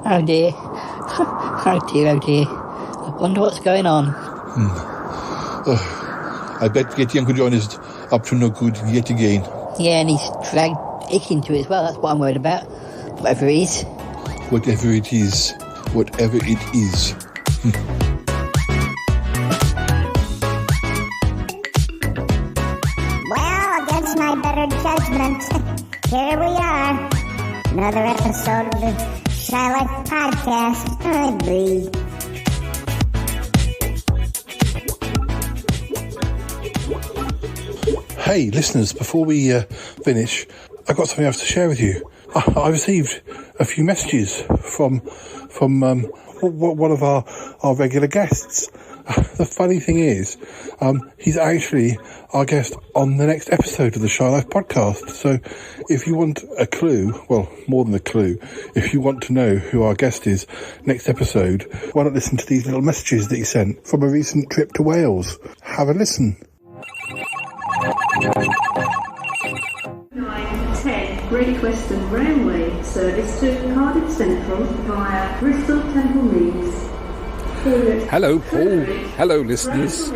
Oh dear. Oh dear. I wonder what's going on. I bet Yeti Uncle John is up to no good yet again. Yeah, and he's dragged Ick into it as well. That's what I'm worried about. Whatever it is. Whatever it is. Whatever it is. Well, against my better judgment, here we are. Another episode of the Shy Life Podcast. I agree. Hey, listeners, before we finish, I've got something else to share with you. I received a few messages from one of our regular guests. The funny thing is, he's actually our guest on the next episode of the Shy Life Podcast. So if you want a clue, well, more than a clue, if you want to know who our guest is next episode, why not listen to these little messages that he sent from a recent trip to Wales? Have a listen. 9:10 Great Western Railway service to Cardiff Central via Bristol Temple Meads. Hello, Paul. Hello, listeners,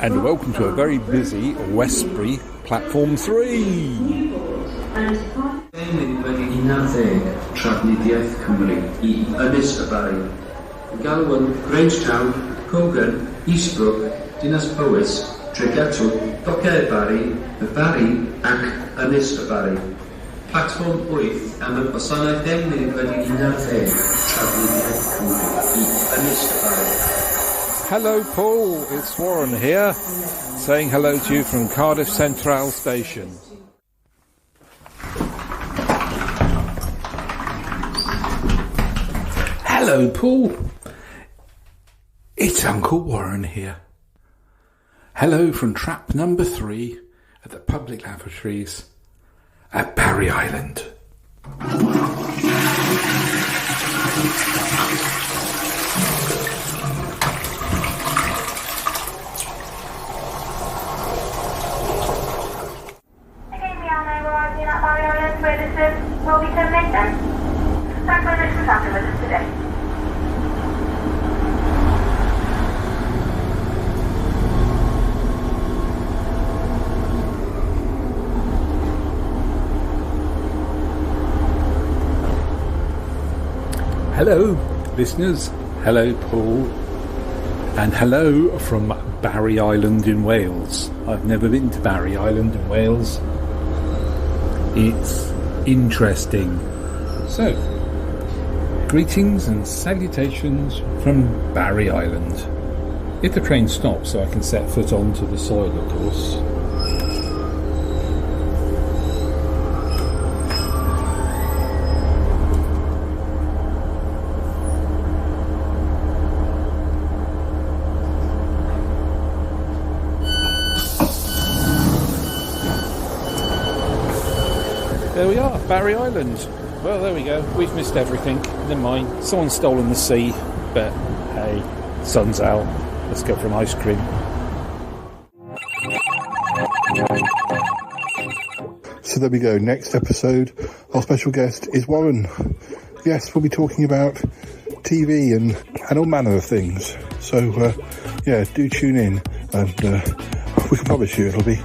and welcome to a very busy Westbury Platform 3. Trafnidiaeth Cymru I Ynys y Bari. Galwan, Grangetown, Cogan, Eastbrook, Dinas Powys, Tregatw, Docau Bari, y Bari ac Ynys y Bari. Platform 8 am y gwasanaeth ddefnydd wedi 11 Trafnidiaeth Cymru I Ynys y Bari. Hello, Paul. It's Warren here, saying hello to you from Cardiff Central Station. Hello, Paul. It's Uncle Warren here. Hello from trap number 3 at the public lavatories at Barry Island. Again, we are now arriving at Barry Island where the service will be terminated. Thanks very much for travelling with us today. Hello, listeners. Hello, Paul. And hello from Barry Island in Wales. I've never been to Barry Island in Wales. It's interesting. So, greetings and salutations from Barry Island. If the train stops so I can set foot onto the soil, of course. There we are, Barry Island. Well, there we go. We've missed everything. Never mind. Someone's stolen the sea. But, hey, sun's out. Let's go for an ice cream. So there we go. Next episode, our special guest is Warren. Yes, we'll be talking about TV and all manner of things. So, yeah, do tune in. And we can promise you it'll be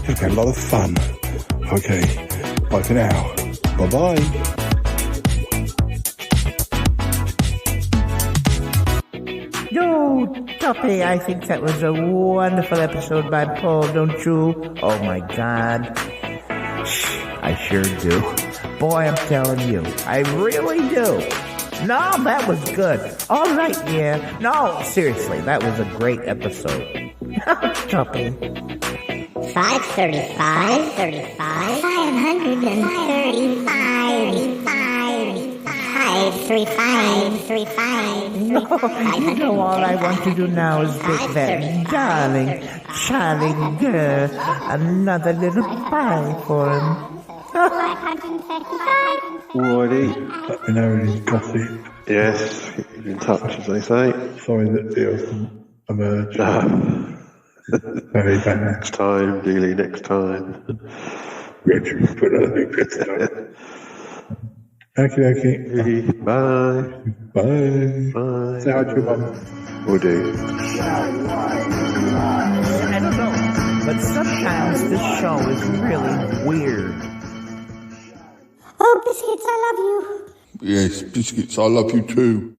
a lot of fun. Okay. Bye for now. Bye-bye. No, Toppy, I think that was a wonderful episode by Paul, don't you? Oh my God. I sure do. Boy, I'm telling you, I really do. No, that was good. All right, yeah. No, seriously, that was a great episode. Toppy. 535, 535, 535, 535. No, you know all I want to do now is bake that darling, charming girl another little pie for him. Alrighty. Let me know when he's got it. Yes, keep in touch, as they say. Sorry that deals emerged. Very bad. Next time, Dealey, next time. Okay. Bye. Bye. Bye. Say hi to your mum. Will do. I don't know, but sometimes this show is really weird. Oh, Biscuits, I love you. Yes, Biscuits, I love you too.